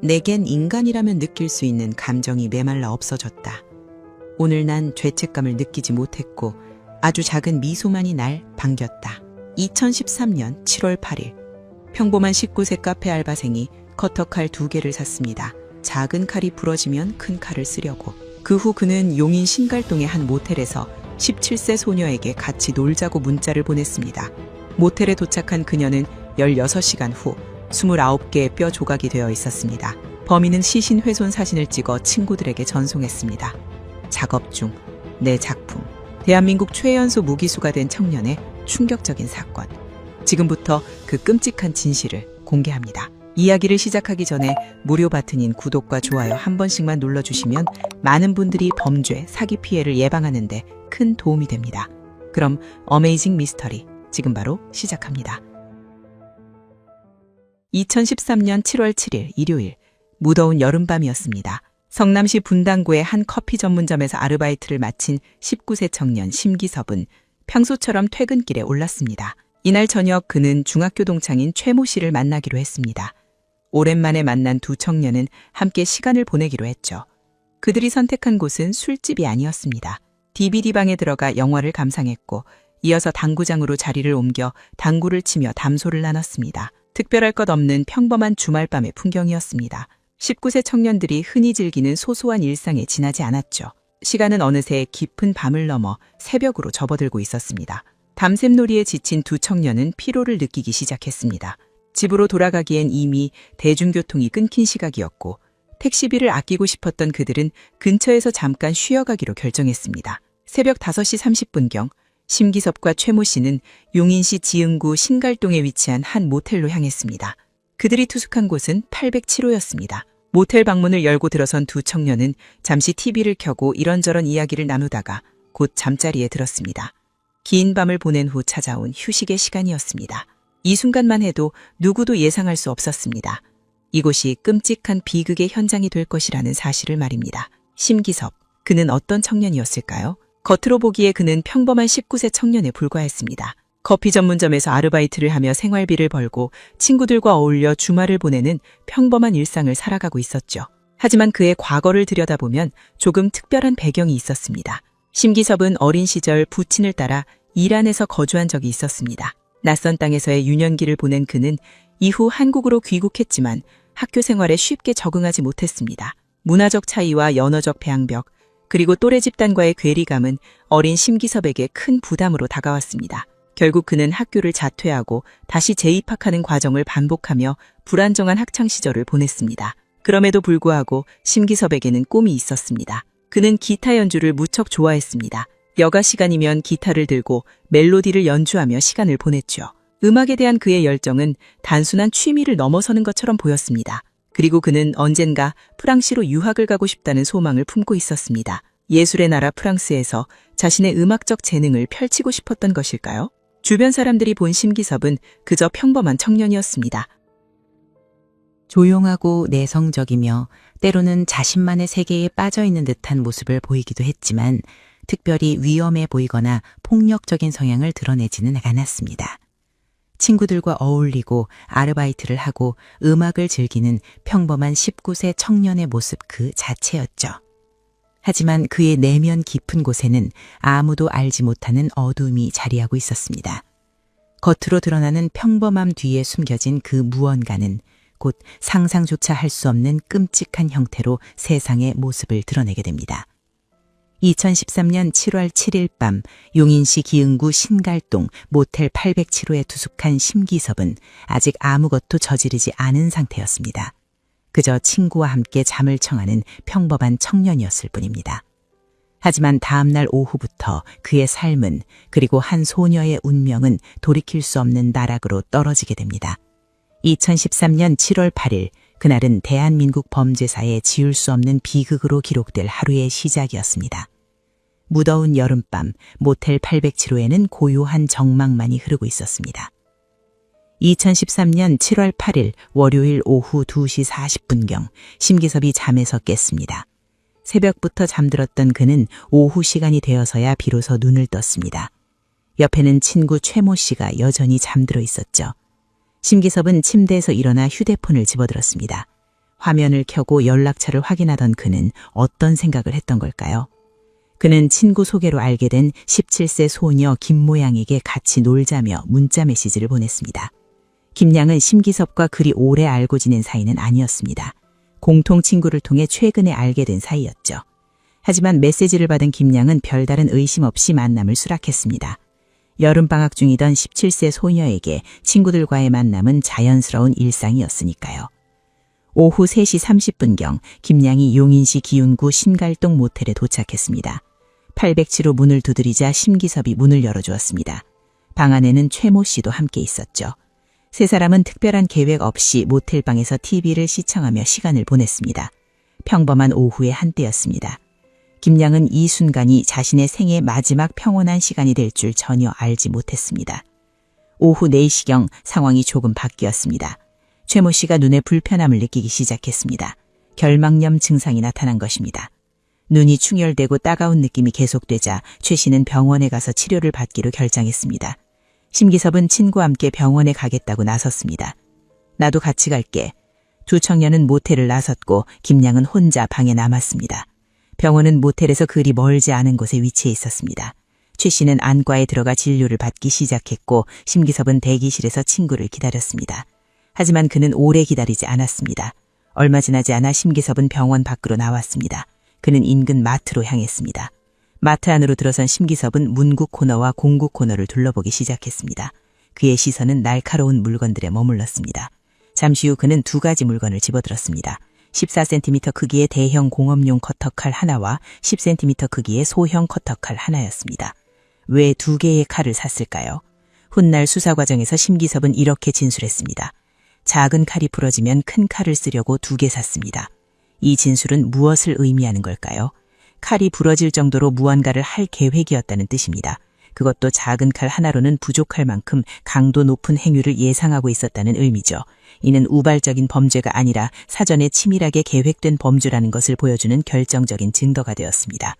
내겐 인간이라면 느낄 수 있는 감정이 메말라 없어졌다. 오늘 난 죄책감을 느끼지 못했고 아주 작은 미소만이 날 반겼다. 2013년 7월 8일 평범한 19세 카페 알바생이 커터칼 2개를 샀습니다. 작은 칼이 부러지면 큰 칼을 쓰려고. 그 후 그는 용인 신갈동의 한 모텔에서 17세 소녀에게 같이 놀자고 문자를 보냈습니다. 모텔에 도착한 그녀는 16시간 후 29개의 뼈 조각이 되어 있었습니다. 범인은 시신 훼손 사진을 찍어 친구들에게 전송했습니다. 작업 중 내 작품. 대한민국 최연소 무기수가 된 청년의 충격적인 사건. 지금부터 그 끔찍한 진실을 공개합니다. 이야기를 시작하기 전에 무료 버튼인 구독과 좋아요 한 번씩만 눌러주시면 많은 분들이 범죄, 사기 피해를 예방하는 데 큰 도움이 됩니다. 그럼 어메이징 미스터리 지금 바로 시작합니다. 2013년 7월 7일 일요일 무더운 여름밤이었습니다. 성남시 분당구의 한 커피 전문점에서 아르바이트를 마친 19세 청년 심기섭은 평소처럼 퇴근길에 올랐습니다. 이날 저녁 그는 중학교 동창인 최모 씨를 만나기로 했습니다. 오랜만에 만난 두 청년은 함께 시간을 보내기로 했죠. 그들이 선택한 곳은 술집이 아니었습니다. DVD방에 들어가 영화를 감상했고 이어서 당구장으로 자리를 옮겨 당구를 치며 담소를 나눴습니다. 특별할 것 없는 평범한 주말밤의 풍경이었습니다. 19세 청년들이 흔히 즐기는 소소한 일상에 지나지 않았죠. 시간은 어느새 깊은 밤을 넘어 새벽으로 접어들고 있었습니다. 밤샘 놀이에 지친 두 청년은 피로를 느끼기 시작했습니다. 집으로 돌아가기엔 이미 대중교통이 끊긴 시각이었고 택시비를 아끼고 싶었던 그들은 근처에서 잠깐 쉬어가기로 결정했습니다. 새벽 5시 30분경 심기섭과 최모 씨는 용인시 지흥구 신갈동에 위치한 한 모텔로 향했습니다. 그들이 투숙한 곳은 807호였습니다. 모텔 방문을 열고 들어선 두 청년은 잠시 TV를 켜고 이런저런 이야기를 나누다가 곧 잠자리에 들었습니다. 긴 밤을 보낸 후 찾아온 휴식의 시간이었습니다. 이 순간만 해도 누구도 예상할 수 없었습니다. 이곳이 끔찍한 비극의 현장이 될 것이라는 사실을 말입니다. 심기섭, 그는 어떤 청년이었을까요? 겉으로 보기에 그는 평범한 19세 청년에 불과했습니다. 커피 전문점에서 아르바이트를 하며 생활비를 벌고 친구들과 어울려 주말을 보내는 평범한 일상을 살아가고 있었죠. 하지만 그의 과거를 들여다보면 조금 특별한 배경이 있었습니다. 심기섭은 어린 시절 부친을 따라 이란에서 거주한 적이 있었습니다. 낯선 땅에서의 유년기를 보낸 그는 이후 한국으로 귀국했지만 학교 생활에 쉽게 적응하지 못했습니다. 문화적 차이와 연어적 배양벽, 그리고 또래 집단과의 괴리감은 어린 심기섭에게 큰 부담으로 다가왔습니다. 결국 그는 학교를 자퇴하고 다시 재입학하는 과정을 반복하며 불안정한 학창시절을 보냈습니다. 그럼에도 불구하고 심기섭에게는 꿈이 있었습니다. 그는 기타 연주를 무척 좋아했습니다. 여가 시간이면 기타를 들고 멜로디를 연주하며 시간을 보냈죠. 음악에 대한 그의 열정은 단순한 취미를 넘어서는 것처럼 보였습니다. 그리고 그는 언젠가 프랑스로 유학을 가고 싶다는 소망을 품고 있었습니다. 예술의 나라 프랑스에서 자신의 음악적 재능을 펼치고 싶었던 것일까요? 주변 사람들이 본 심기섭은 그저 평범한 청년이었습니다. 조용하고 내성적이며 때로는 자신만의 세계에 빠져있는 듯한 모습을 보이기도 했지만 특별히 위험해 보이거나 폭력적인 성향을 드러내지는 않았습니다. 친구들과 어울리고 아르바이트를 하고 음악을 즐기는 평범한 19세 청년의 모습 그 자체였죠. 하지만 그의 내면 깊은 곳에는 아무도 알지 못하는 어두움이 자리하고 있었습니다. 겉으로 드러나는 평범함 뒤에 숨겨진 그 무언가는 곧 상상조차 할 수 없는 끔찍한 형태로 세상의 모습을 드러내게 됩니다. 2013년 7월 7일 밤 용인시 기흥구 신갈동 모텔 807호에 투숙한 심기섭은 아직 아무것도 저지르지 않은 상태였습니다. 그저 친구와 함께 잠을 청하는 평범한 청년이었을 뿐입니다. 하지만 다음날 오후부터 그의 삶은 그리고 한 소녀의 운명은 돌이킬 수 없는 나락으로 떨어지게 됩니다. 2013년 7월 8일 그날은 대한민국 범죄사에 지울 수 없는 비극으로 기록될 하루의 시작이었습니다. 무더운 여름밤 모텔 807호에는 고요한 정막만이 흐르고 있었습니다. 2013년 7월 8일 월요일 오후 2시 40분경 심기섭이 잠에서 깼습니다. 새벽부터 잠들었던 그는 오후 시간이 되어서야 비로소 눈을 떴습니다. 옆에는 친구 최모 씨가 여전히 잠들어 있었죠. 심기섭은 침대에서 일어나 휴대폰을 집어들었습니다. 화면을 켜고 연락처를 확인하던 그는 어떤 생각을 했던 걸까요? 그는 친구 소개로 알게 된 17세 소녀 김모양에게 같이 놀자며 문자 메시지를 보냈습니다. 김양은 심기섭과 그리 오래 알고 지낸 사이는 아니었습니다. 공통 친구를 통해 최근에 알게 된 사이였죠. 하지만 메시지를 받은 김양은 별다른 의심 없이 만남을 수락했습니다. 여름방학 중이던 17세 소녀에게 친구들과의 만남은 자연스러운 일상이었으니까요. 오후 3시 30분경 김양이 용인시 기운구 신갈동 모텔에 도착했습니다. 800치로 문을 두드리자 심기섭이 문을 열어주었습니다. 방 안에는 최모 씨도 함께 있었죠. 세 사람은 특별한 계획 없이 모텔방에서 TV를 시청하며 시간을 보냈습니다. 평범한 오후의 한때였습니다. 김양은 이 순간이 자신의 생애 마지막 평온한 시간이 될 줄 전혀 알지 못했습니다. 오후 4시경 상황이 조금 바뀌었습니다. 최모 씨가 눈에 불편함을 느끼기 시작했습니다. 결막염 증상이 나타난 것입니다. 눈이 충혈되고 따가운 느낌이 계속되자 최 씨는 병원에 가서 치료를 받기로 결정했습니다. 심기섭은 친구와 함께 병원에 가겠다고 나섰습니다. 나도 같이 갈게. 두 청년은 모텔을 나섰고 김양은 혼자 방에 남았습니다. 병원은 모텔에서 그리 멀지 않은 곳에 위치해 있었습니다. 최 씨는 안과에 들어가 진료를 받기 시작했고 심기섭은 대기실에서 친구를 기다렸습니다. 하지만 그는 오래 기다리지 않았습니다. 얼마 지나지 않아 심기섭은 병원 밖으로 나왔습니다. 그는 인근 마트로 향했습니다. 마트 안으로 들어선 심기섭은 문구 코너와 공구 코너를 둘러보기 시작했습니다. 그의 시선은 날카로운 물건들에 머물렀습니다. 잠시 후 그는 두 가지 물건을 집어들었습니다. 14cm 크기의 대형 공업용 커터칼 하나와 10cm 크기의 소형 커터칼 하나였습니다. 왜 두 개의 칼을 샀을까요? 훗날 수사 과정에서 심기섭은 이렇게 진술했습니다. 작은 칼이 부러지면 큰 칼을 쓰려고 두 개 샀습니다. 이 진술은 무엇을 의미하는 걸까요? 칼이 부러질 정도로 무언가를 할 계획이었다는 뜻입니다. 그것도 작은 칼 하나로는 부족할 만큼 강도 높은 행위를 예상하고 있었다는 의미죠. 이는 우발적인 범죄가 아니라 사전에 치밀하게 계획된 범죄라는 것을 보여주는 결정적인 증거가 되었습니다.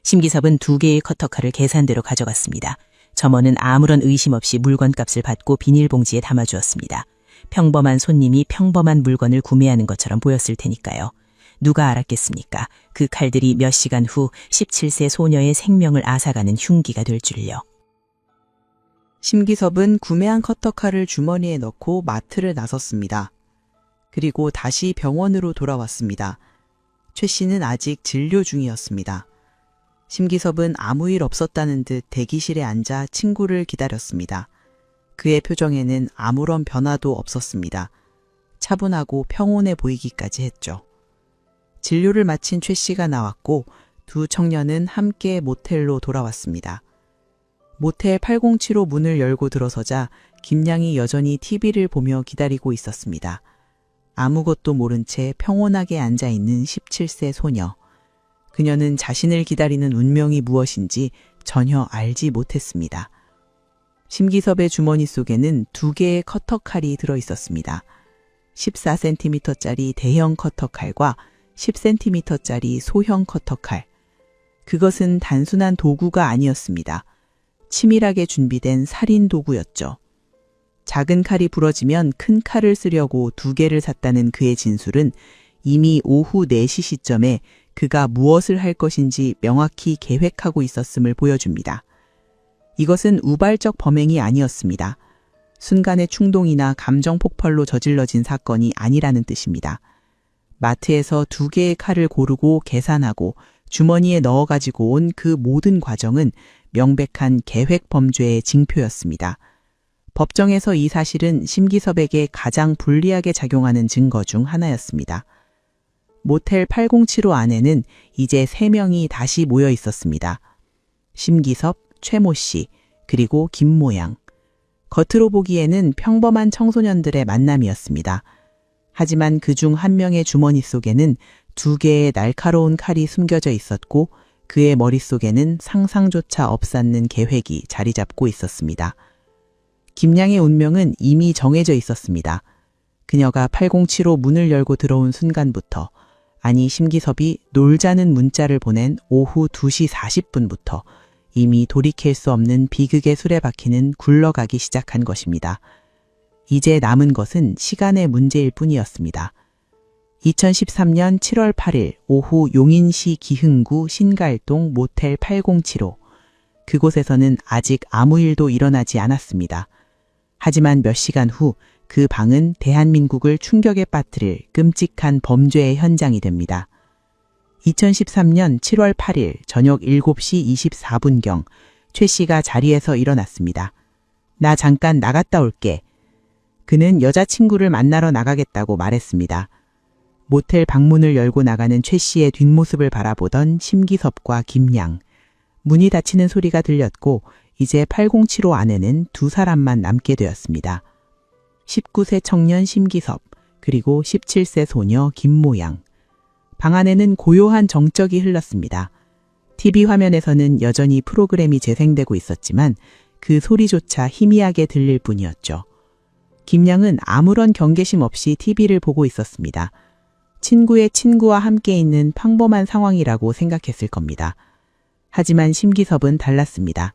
심기섭은 두 개의 커터칼을 계산대로 가져갔습니다. 점원은 아무런 의심 없이 물건값을 받고 비닐봉지에 담아주었습니다. 평범한 손님이 평범한 물건을 구매하는 것처럼 보였을 테니까요. 누가 알았겠습니까? 그 칼들이 몇 시간 후 17세 소녀의 생명을 앗아가는 흉기가 될 줄요. 심기섭은 구매한 커터칼을 주머니에 넣고 마트를 나섰습니다. 그리고 다시 병원으로 돌아왔습니다. 최 씨는 아직 진료 중이었습니다. 심기섭은 아무 일 없었다는 듯 대기실에 앉아 친구를 기다렸습니다. 그의 표정에는 아무런 변화도 없었습니다. 차분하고 평온해 보이기까지 했죠. 진료를 마친 최 씨가 나왔고 두 청년은 함께 모텔로 돌아왔습니다. 모텔 807호 문을 열고 들어서자 김양이 여전히 TV를 보며 기다리고 있었습니다. 아무것도 모른 채 평온하게 앉아있는 17세 소녀. 그녀는 자신을 기다리는 운명이 무엇인지 전혀 알지 못했습니다. 심기섭의 주머니 속에는 두 개의 커터칼이 들어있었습니다. 14cm짜리 대형 커터칼과 10cm짜리 소형 커터칼. 그것은 단순한 도구가 아니었습니다. 치밀하게 준비된 살인 도구였죠. 작은 칼이 부러지면 큰 칼을 쓰려고 두 개를 샀다는 그의 진술은 이미 오후 4시 시점에 그가 무엇을 할 것인지 명확히 계획하고 있었음을 보여줍니다. 이것은 우발적 범행이 아니었습니다. 순간의 충동이나 감정 폭발로 저질러진 사건이 아니라는 뜻입니다. 마트에서 두 개의 칼을 고르고 계산하고 주머니에 넣어 가지고 온 그 모든 과정은 명백한 계획 범죄의 징표였습니다. 법정에서 이 사실은 심기섭에게 가장 불리하게 작용하는 증거 중 하나였습니다. 모텔 807호 안에는 이제 3명이 다시 모여 있었습니다. 심기섭, 최모 씨, 그리고 김모양. 겉으로 보기에는 평범한 청소년들의 만남이었습니다. 하지만 그중 한 명의 주머니 속에는 두 개의 날카로운 칼이 숨겨져 있었고 그의 머릿속에는 상상조차 없었는 계획이 자리 잡고 있었습니다. 김양의 운명은 이미 정해져 있었습니다. 그녀가 807호 문을 열고 들어온 순간부터, 아니 심기섭이 놀자는 문자를 보낸 오후 2시 40분부터 이미 돌이킬 수 없는 비극의 수레바퀴는 굴러가기 시작한 것입니다. 이제 남은 것은 시간의 문제일 뿐이었습니다. 2013년 7월 8일 오후 용인시 기흥구 신갈동 모텔 807호. 그곳에서는 아직 아무 일도 일어나지 않았습니다. 하지만 몇 시간 후 그 방은 대한민국을 충격에 빠뜨릴 끔찍한 범죄의 현장이 됩니다. 2013년 7월 8일 저녁 7시 24분경 최 씨가 자리에서 일어났습니다. 나 잠깐 나갔다 올게. 그는 여자친구를 만나러 나가겠다고 말했습니다. 모텔 방문을 열고 나가는 최 씨의 뒷모습을 바라보던 심기섭과 김양. 문이 닫히는 소리가 들렸고 이제 807호 안에는 두 사람만 남게 되었습니다. 19세 청년 심기섭 그리고 17세 소녀 김모양. 방 안에는 고요한 정적이 흘렀습니다. TV 화면에서는 여전히 프로그램이 재생되고 있었지만 그 소리조차 희미하게 들릴 뿐이었죠. 김양은 아무런 경계심 없이 TV를 보고 있었습니다. 친구의 친구와 함께 있는 평범한 상황이라고 생각했을 겁니다. 하지만 심기섭은 달랐습니다.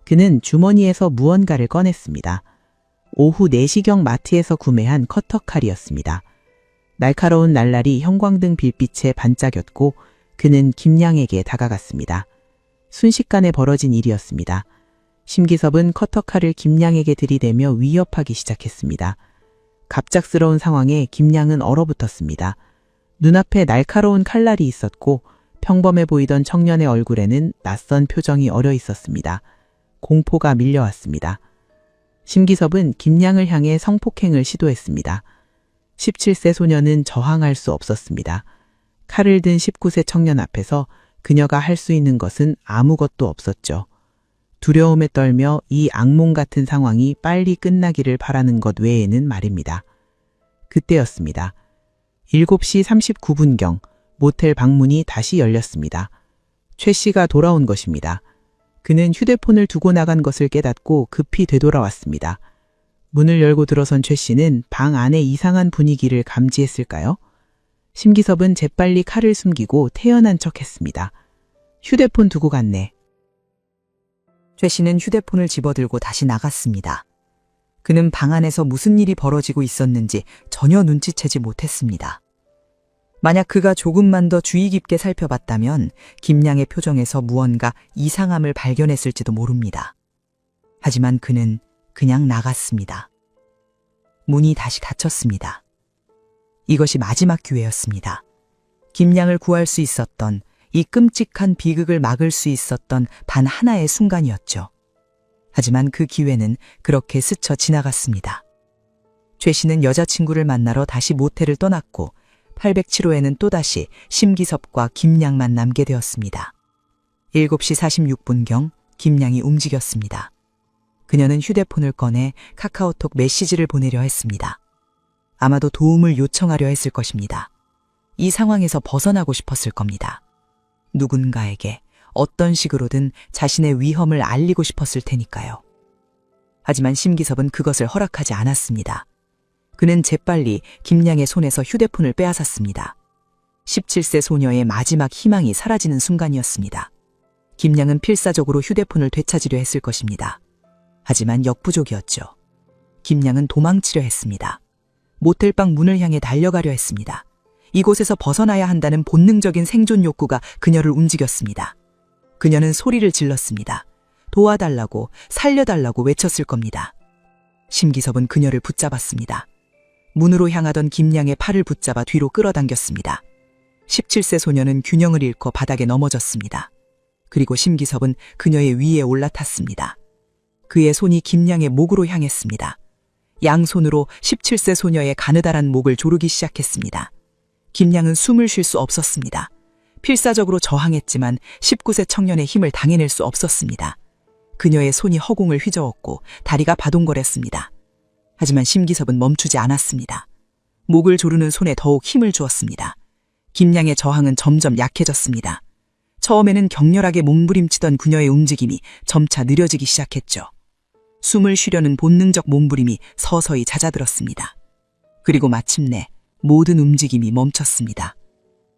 그는 주머니에서 무언가를 꺼냈습니다. 오후 4시경 마트에서 구매한 커터칼이었습니다. 날카로운 날날이 형광등 빛빛에 반짝였고 그는 김양에게 다가갔습니다. 순식간에 벌어진 일이었습니다. 심기섭은 커터칼을 김양에게 들이대며 위협하기 시작했습니다. 갑작스러운 상황에 김양은 얼어붙었습니다. 눈앞에 날카로운 칼날이 있었고 평범해 보이던 청년의 얼굴에는 낯선 표정이 어려 있었습니다. 공포가 밀려왔습니다. 심기섭은 김양을 향해 성폭행을 시도했습니다. 17세 소녀는 저항할 수 없었습니다. 칼을 든 19세 청년 앞에서 그녀가 할 수 있는 것은 아무것도 없었죠. 두려움에 떨며 이 악몽 같은 상황이 빨리 끝나기를 바라는 것 외에는 말입니다. 그때였습니다. 7시 39분경 모텔 방문이 다시 열렸습니다. 최 씨가 돌아온 것입니다. 그는 휴대폰을 두고 나간 것을 깨닫고 급히 되돌아왔습니다. 문을 열고 들어선 최 씨는 방 안의 이상한 분위기를 감지했을까요? 심기섭은 재빨리 칼을 숨기고 태연한 척했습니다. 휴대폰 두고 갔네. 최 씨는 휴대폰을 집어들고 다시 나갔습니다. 그는 방 안에서 무슨 일이 벌어지고 있었는지 전혀 눈치채지 못했습니다. 만약 그가 조금만 더 주의 깊게 살펴봤다면 김양의 표정에서 무언가 이상함을 발견했을지도 모릅니다. 하지만 그는 그냥 나갔습니다. 문이 다시 닫혔습니다. 이것이 마지막 기회였습니다. 김양을 구할 수 있었던, 이 끔찍한 비극을 막을 수 있었던 단 하나의 순간이었죠. 하지만 그 기회는 그렇게 스쳐 지나갔습니다. 최 씨는 여자친구를 만나러 다시 모텔을 떠났고 807호에는 또다시 심기섭과 김양만 남게 되었습니다. 7시 46분경 김양이 움직였습니다. 그녀는 휴대폰을 꺼내 카카오톡 메시지를 보내려 했습니다. 아마도 도움을 요청하려 했을 것입니다. 이 상황에서 벗어나고 싶었을 겁니다. 누군가에게 어떤 식으로든 자신의 위험을 알리고 싶었을 테니까요. 하지만 심기섭은 그것을 허락하지 않았습니다. 그는 재빨리 김양의 손에서 휴대폰을 빼앗았습니다. 17세 소녀의 마지막 희망이 사라지는 순간이었습니다. 김양은 필사적으로 휴대폰을 되찾으려 했을 것입니다. 하지만 역부족이었죠. 김양은 도망치려 했습니다. 모텔방 문을 향해 달려가려 했습니다. 이곳에서 벗어나야 한다는 본능적인 생존 욕구가 그녀를 움직였습니다. 그녀는 소리를 질렀습니다. 도와달라고, 살려달라고 외쳤을 겁니다. 심기섭은 그녀를 붙잡았습니다. 문으로 향하던 김양의 팔을 붙잡아 뒤로 끌어당겼습니다. 17세 소녀는 균형을 잃고 바닥에 넘어졌습니다. 그리고 심기섭은 그녀의 위에 올라탔습니다. 그의 손이 김양의 목으로 향했습니다. 양손으로 17세 소녀의 가느다란 목을 조르기 시작했습니다. 김양은 숨을 쉴 수 없었습니다. 필사적으로 저항했지만 19세 청년의 힘을 당해낼 수 없었습니다. 그녀의 손이 허공을 휘저었고 다리가 바동거렸습니다. 하지만 심기섭은 멈추지 않았습니다. 목을 조르는 손에 더욱 힘을 주었습니다. 김양의 저항은 점점 약해졌습니다. 처음에는 격렬하게 몸부림치던 그녀의 움직임이 점차 느려지기 시작했죠. 숨을 쉬려는 본능적 몸부림이 서서히 잦아들었습니다. 그리고 마침내 모든 움직임이 멈췄습니다.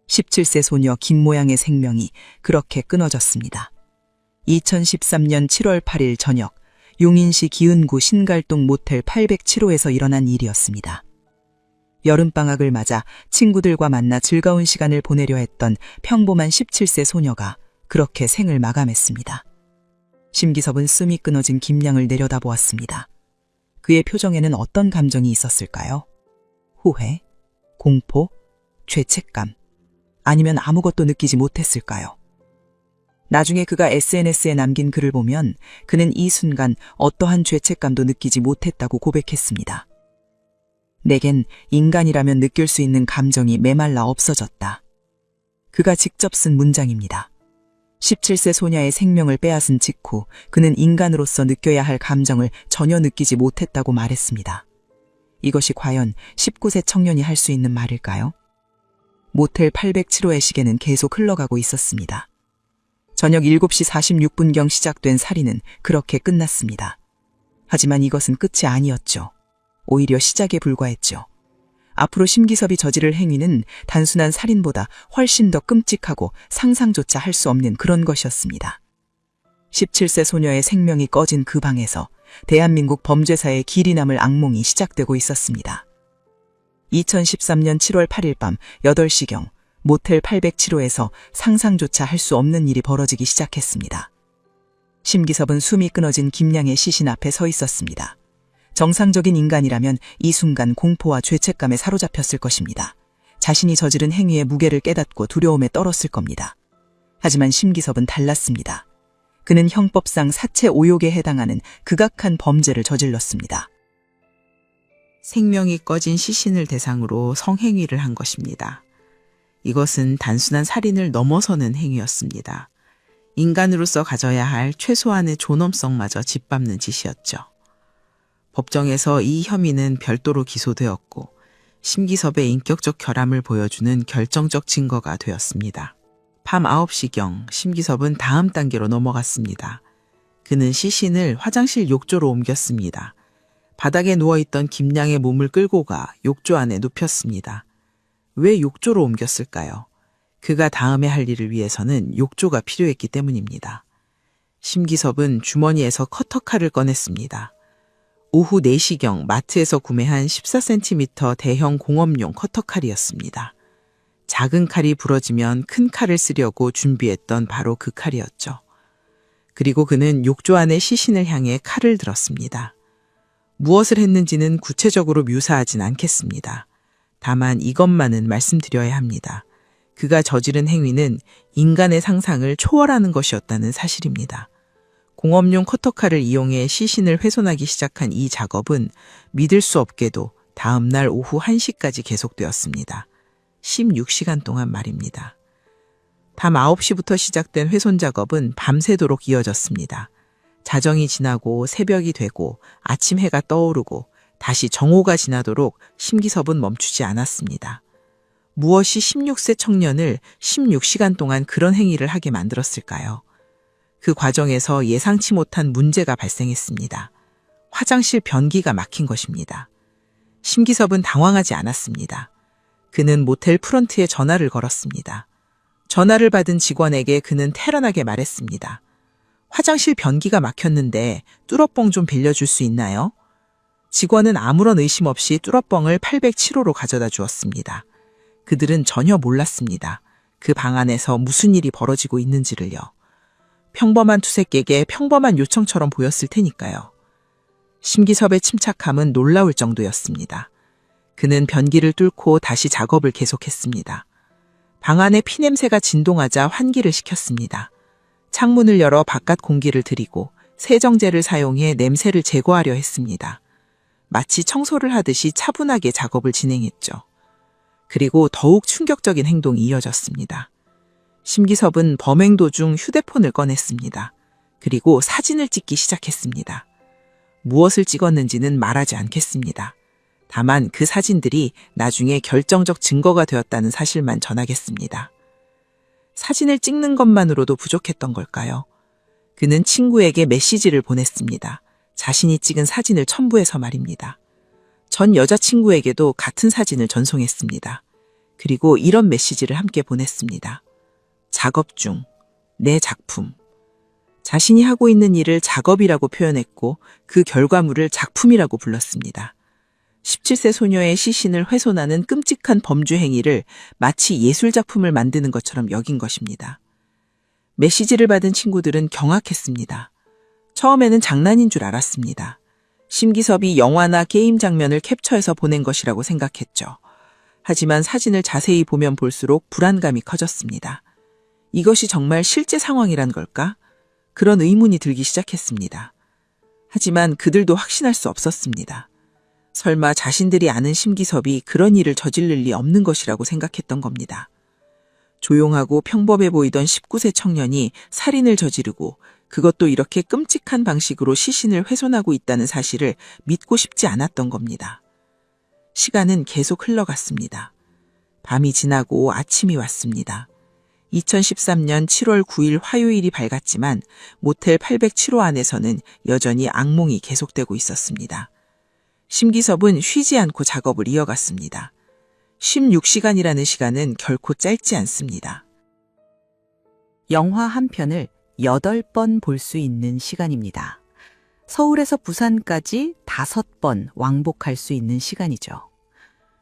17세 소녀 김모양의 생명이 그렇게 끊어졌습니다. 2013년 7월 8일 저녁 용인시 기은구 신갈동 모텔 807호에서 일어난 일이었습니다. 여름방학을 맞아 친구들과 만나 즐거운 시간을 보내려 했던 평범한 17세 소녀가 그렇게 생을 마감했습니다. 심기섭은 숨이 끊어진 김양을 내려다보았습니다. 그의 표정에는 어떤 감정이 있었을까요? 후회? 공포? 죄책감? 아니면 아무것도 느끼지 못했을까요? 나중에 그가 SNS에 남긴 글을 보면 그는 이 순간 어떠한 죄책감도 느끼지 못했다고 고백했습니다. 내겐 인간이라면 느낄 수 있는 감정이 메말라 없어졌다. 그가 직접 쓴 문장입니다. 17세 소녀의 생명을 빼앗은 직후 그는 인간으로서 느껴야 할 감정을 전혀 느끼지 못했다고 말했습니다. 이것이 과연 19세 청년이 할 수 있는 말일까요? 모텔 807호의 시계는 계속 흘러가고 있었습니다. 저녁 7시 46분경 시작된 살인은 그렇게 끝났습니다. 하지만 이것은 끝이 아니었죠. 오히려 시작에 불과했죠. 앞으로 심기섭이 저지를 행위는 단순한 살인보다 훨씬 더 끔찍하고 상상조차 할 수 없는 그런 것이었습니다. 17세 소녀의 생명이 꺼진 그 방에서 대한민국 범죄사의 길이 남을 악몽이 시작되고 있었습니다. 2013년 7월 8일 밤 8시경 모텔 807호에서 상상조차 할 수 없는 일이 벌어지기 시작했습니다. 심기섭은 숨이 끊어진 김양의 시신 앞에 서 있었습니다. 정상적인 인간이라면 이 순간 공포와 죄책감에 사로잡혔을 것입니다. 자신이 저지른 행위의 무게를 깨닫고 두려움에 떨었을 겁니다. 하지만 심기섭은 달랐습니다. 그는 형법상 사체 오욕에 해당하는 극악한 범죄를 저질렀습니다. 생명이 꺼진 시신을 대상으로 성행위를 한 것입니다. 이것은 단순한 살인을 넘어서는 행위였습니다. 인간으로서 가져야 할 최소한의 존엄성마저 짓밟는 짓이었죠. 법정에서 이 혐의는 별도로 기소되었고 심기섭의 인격적 결함을 보여주는 결정적 증거가 되었습니다. 밤 9시경 심기섭은 다음 단계로 넘어갔습니다. 그는 시신을 화장실 욕조로 옮겼습니다. 바닥에 누워있던 김양의 몸을 끌고 가 욕조 안에 눕혔습니다. 왜 욕조로 옮겼을까요? 그가 다음에 할 일을 위해서는 욕조가 필요했기 때문입니다. 심기섭은 주머니에서 커터칼을 꺼냈습니다. 오후 4시경 마트에서 구매한 14cm 대형 공업용 커터칼이었습니다. 작은 칼이 부러지면 큰 칼을 쓰려고 준비했던 바로 그 칼이었죠. 그리고 그는 욕조 안에 시신을 향해 칼을 들었습니다. 무엇을 했는지는 구체적으로 묘사하진 않겠습니다. 다만 이것만은 말씀드려야 합니다. 그가 저지른 행위는 인간의 상상을 초월하는 것이었다는 사실입니다. 공업용 커터칼을 이용해 시신을 훼손하기 시작한 이 작업은 믿을 수 없게도 다음 날 오후 1시까지 계속되었습니다. 16시간 동안 말입니다. 밤 9시부터 시작된 훼손 작업은 밤새도록 이어졌습니다. 자정이 지나고 새벽이 되고 아침 해가 떠오르고 다시 정오가 지나도록 심기섭은 멈추지 않았습니다. 무엇이 16세 청년을 16시간 동안 그런 행위를 하게 만들었을까요? 그 과정에서 예상치 못한 문제가 발생했습니다. 화장실 변기가 막힌 것입니다. 심기섭은 당황하지 않았습니다. 그는 모텔 프런트에 전화를 걸었습니다. 전화를 받은 직원에게 그는 태연하게 말했습니다. 화장실 변기가 막혔는데 뚫어뻥 좀 빌려줄 수 있나요? 직원은 아무런 의심 없이 뚫어뻥을 807호로 가져다 주었습니다. 그들은 전혀 몰랐습니다. 그 방 안에서 무슨 일이 벌어지고 있는지를요. 평범한 투색객의 평범한 요청처럼 보였을 테니까요. 심기섭의 침착함은 놀라울 정도였습니다. 그는 변기를 뚫고 다시 작업을 계속했습니다. 방 안에 피냄새가 진동하자 환기를 시켰습니다. 창문을 열어 바깥 공기를 들이고 세정제를 사용해 냄새를 제거하려 했습니다. 마치 청소를 하듯이 차분하게 작업을 진행했죠. 그리고 더욱 충격적인 행동이 이어졌습니다. 심기섭은 범행 도중 휴대폰을 꺼냈습니다. 그리고 사진을 찍기 시작했습니다. 무엇을 찍었는지는 말하지 않겠습니다. 다만 그 사진들이 나중에 결정적 증거가 되었다는 사실만 전하겠습니다. 사진을 찍는 것만으로도 부족했던 걸까요? 그는 친구에게 메시지를 보냈습니다. 자신이 찍은 사진을 첨부해서 말입니다. 전 여자친구에게도 같은 사진을 전송했습니다. 그리고 이런 메시지를 함께 보냈습니다. 작업 중, 내 작품. 자신이 하고 있는 일을 작업이라고 표현했고 그 결과물을 작품이라고 불렀습니다. 17세 소녀의 시신을 훼손하는 끔찍한 범죄 행위를 마치 예술작품을 만드는 것처럼 여긴 것입니다. 메시지를 받은 친구들은 경악했습니다. 처음에는 장난인 줄 알았습니다. 심기섭이 영화나 게임 장면을 캡처해서 보낸 것이라고 생각했죠. 하지만 사진을 자세히 보면 볼수록 불안감이 커졌습니다. 이것이 정말 실제 상황이란 걸까? 그런 의문이 들기 시작했습니다. 하지만 그들도 확신할 수 없었습니다. 설마 자신들이 아는 심기섭이 그런 일을 저지를 리 없는 것이라고 생각했던 겁니다. 조용하고 평범해 보이던 19세 청년이 살인을 저지르고 그것도 이렇게 끔찍한 방식으로 시신을 훼손하고 있다는 사실을 믿고 싶지 않았던 겁니다. 시간은 계속 흘러갔습니다. 밤이 지나고 아침이 왔습니다. 2013년 7월 9일 화요일이 밝았지만 모텔 807호 안에서는 여전히 악몽이 계속되고 있었습니다. 심기섭은 쉬지 않고 작업을 이어갔습니다. 16시간이라는 시간은 결코 짧지 않습니다. 영화 한 편을 8번 볼 수 있는 시간입니다. 서울에서 부산까지 5번 왕복할 수 있는 시간이죠.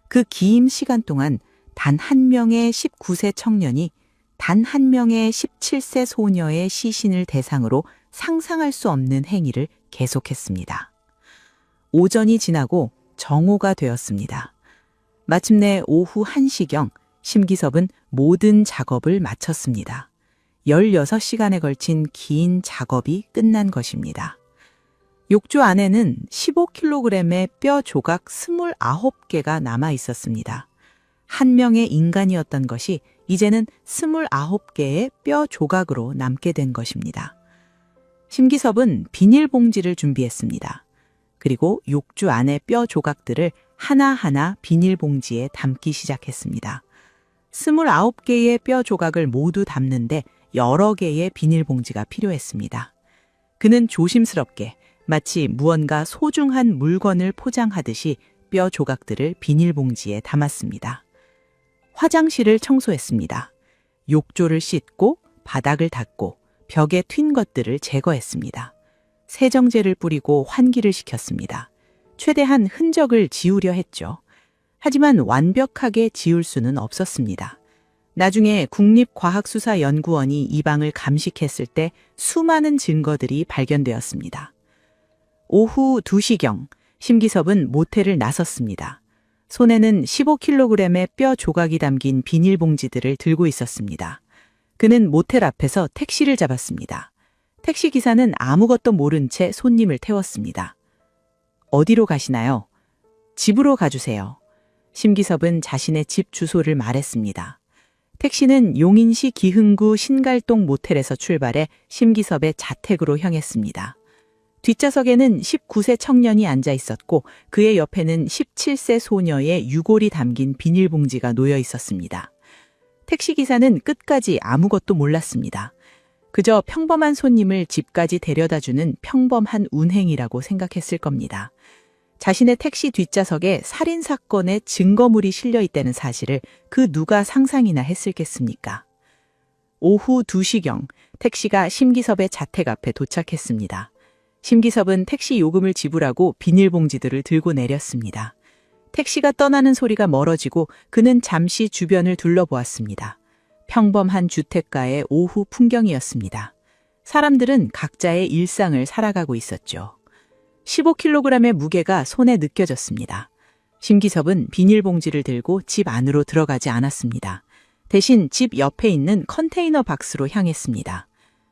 그 긴 시간 동안 단 한 명의 19세 청년이 단 한 명의 17세 소녀의 시신을 대상으로 상상할 수 없는 행위를 계속했습니다. 오전이 지나고 정오가 되었습니다. 마침내 오후 1시경 심기섭은 모든 작업을 마쳤습니다. 16시간에 걸친 긴 작업이 끝난 것입니다. 욕조 안에는 15kg의 뼈 조각 29개가 남아 있었습니다. 한 명의 인간이었던 것이 이제는 29개의 뼈 조각으로 남게 된 것입니다. 심기섭은 비닐봉지를 준비했습니다. 그리고 욕조 안의 뼈 조각들을 하나하나 비닐봉지에 담기 시작했습니다. 29개의 뼈 조각을 모두 담는데 여러 개의 비닐봉지가 필요했습니다. 그는 조심스럽게 마치 무언가 소중한 물건을 포장하듯이 뼈 조각들을 비닐봉지에 담았습니다. 화장실을 청소했습니다. 욕조를 씻고 바닥을 닦고 벽에 튄 것들을 제거했습니다. 세정제를 뿌리고 환기를 시켰습니다. 최대한 흔적을 지우려 했죠. 하지만 완벽하게 지울 수는 없었습니다. 나중에 국립과학수사연구원이 이 방을 감식했을 때 수많은 증거들이 발견되었습니다. 오후 2시경 심기섭은 모텔을 나섰습니다. 손에는 15kg의 뼈 조각이 담긴 비닐봉지들을 들고 있었습니다. 그는 모텔 앞에서 택시를 잡았습니다. 택시기사는 아무것도 모른 채 손님을 태웠습니다. 어디로 가시나요? 집으로 가주세요. 심기섭은 자신의 집 주소를 말했습니다. 택시는 용인시 기흥구 신갈동 모텔에서 출발해 심기섭의 자택으로 향했습니다. 뒷좌석에는 19세 청년이 앉아 있었고 그의 옆에는 17세 소녀의 유골이 담긴 비닐봉지가 놓여 있었습니다. 택시기사는 끝까지 아무것도 몰랐습니다. 그저 평범한 손님을 집까지 데려다주는 평범한 운행이라고 생각했을 겁니다. 자신의 택시 뒷좌석에 살인사건의 증거물이 실려 있다는 사실을 그 누가 상상이나 했을겠습니까? 오후 2시경 택시가 심기섭의 자택 앞에 도착했습니다. 심기섭은 택시 요금을 지불하고 비닐봉지들을 들고 내렸습니다. 택시가 떠나는 소리가 멀어지고 그는 잠시 주변을 둘러보았습니다. 평범한 주택가의 오후 풍경이었습니다. 사람들은 각자의 일상을 살아가고 있었죠. 15kg의 무게가 손에 느껴졌습니다. 심기섭은 비닐봉지를 들고 집 안으로 들어가지 않았습니다. 대신 집 옆에 있는 컨테이너 박스로 향했습니다.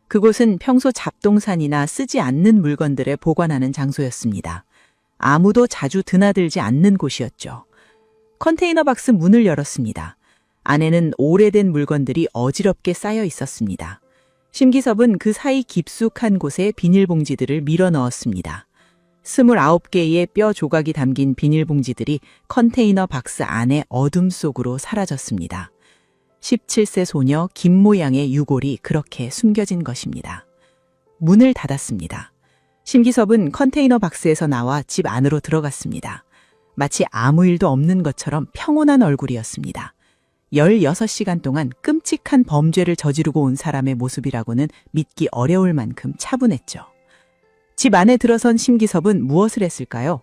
그곳은 평소 잡동산이나 쓰지 않는 물건들을 보관하는 장소였습니다. 아무도 자주 드나들지 않는 곳이었죠. 컨테이너 박스 문을 열었습니다. 안에는 오래된 물건들이 어지럽게 쌓여 있었습니다. 심기섭은 그 사이 깊숙한 곳에 비닐봉지들을 밀어 넣었습니다. 29개의 뼈 조각이 담긴 비닐봉지들이 컨테이너 박스 안의 어둠 속으로 사라졌습니다. 17세 소녀 김모양의 유골이 그렇게 숨겨진 것입니다. 문을 닫았습니다. 심기섭은 컨테이너 박스에서 나와 집 안으로 들어갔습니다. 마치 아무 일도 없는 것처럼 평온한 얼굴이었습니다. 16시간 동안 끔찍한 범죄를 저지르고 온 사람의 모습이라고는 믿기 어려울 만큼 차분했죠. 집 안에 들어선 심기섭은 무엇을 했을까요?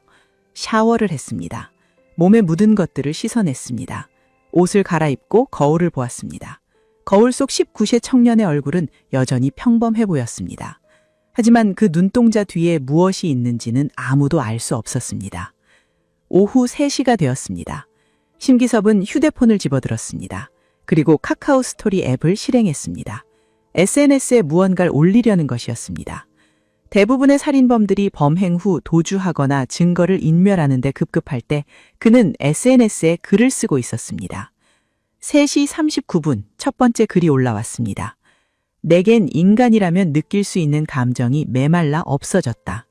샤워를 했습니다. 몸에 묻은 것들을 씻어냈습니다. 옷을 갈아입고 거울을 보았습니다. 거울 속 19세 청년의 얼굴은 여전히 평범해 보였습니다. 하지만 그 눈동자 뒤에 무엇이 있는지는 아무도 알 수 없었습니다. 오후 3시가 되었습니다. 심기섭은 휴대폰을 집어들었습니다. 그리고 카카오 스토리 앱을 실행했습니다. SNS에 무언가를 올리려는 것이었습니다. 대부분의 살인범들이 범행 후 도주하거나 증거를 인멸하는 데 급급할 때 그는 SNS에 글을 쓰고 있었습니다. 3시 39분 첫 번째 글이 올라왔습니다. 내겐 인간이라면 느낄 수 있는 감정이 메말라 없어졌다.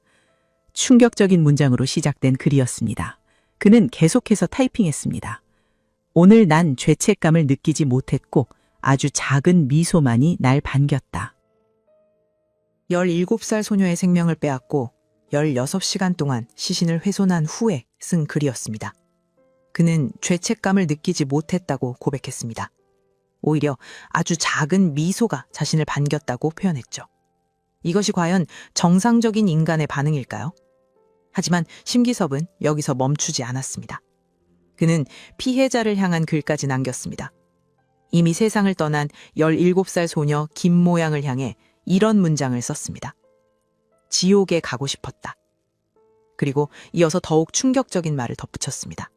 충격적인 문장으로 시작된 글이었습니다. 그는 계속해서 타이핑했습니다. 오늘 난 죄책감을 느끼지 못했고 아주 작은 미소만이 날 반겼다. 17살 소녀의 생명을 빼앗고 16시간 동안 시신을 훼손한 후에 쓴 글이었습니다. 그는 죄책감을 느끼지 못했다고 고백했습니다. 오히려 아주 작은 미소가 자신을 반겼다고 표현했죠. 이것이 과연 정상적인 인간의 반응일까요? 하지만 심기섭은 여기서 멈추지 않았습니다. 그는 피해자를 향한 글까지 남겼습니다. 이미 세상을 떠난 17살 소녀 김모양을 향해 이런 문장을 썼습니다. 지옥에 가고 싶었다. 그리고 이어서 더욱 충격적인 말을 덧붙였습니다.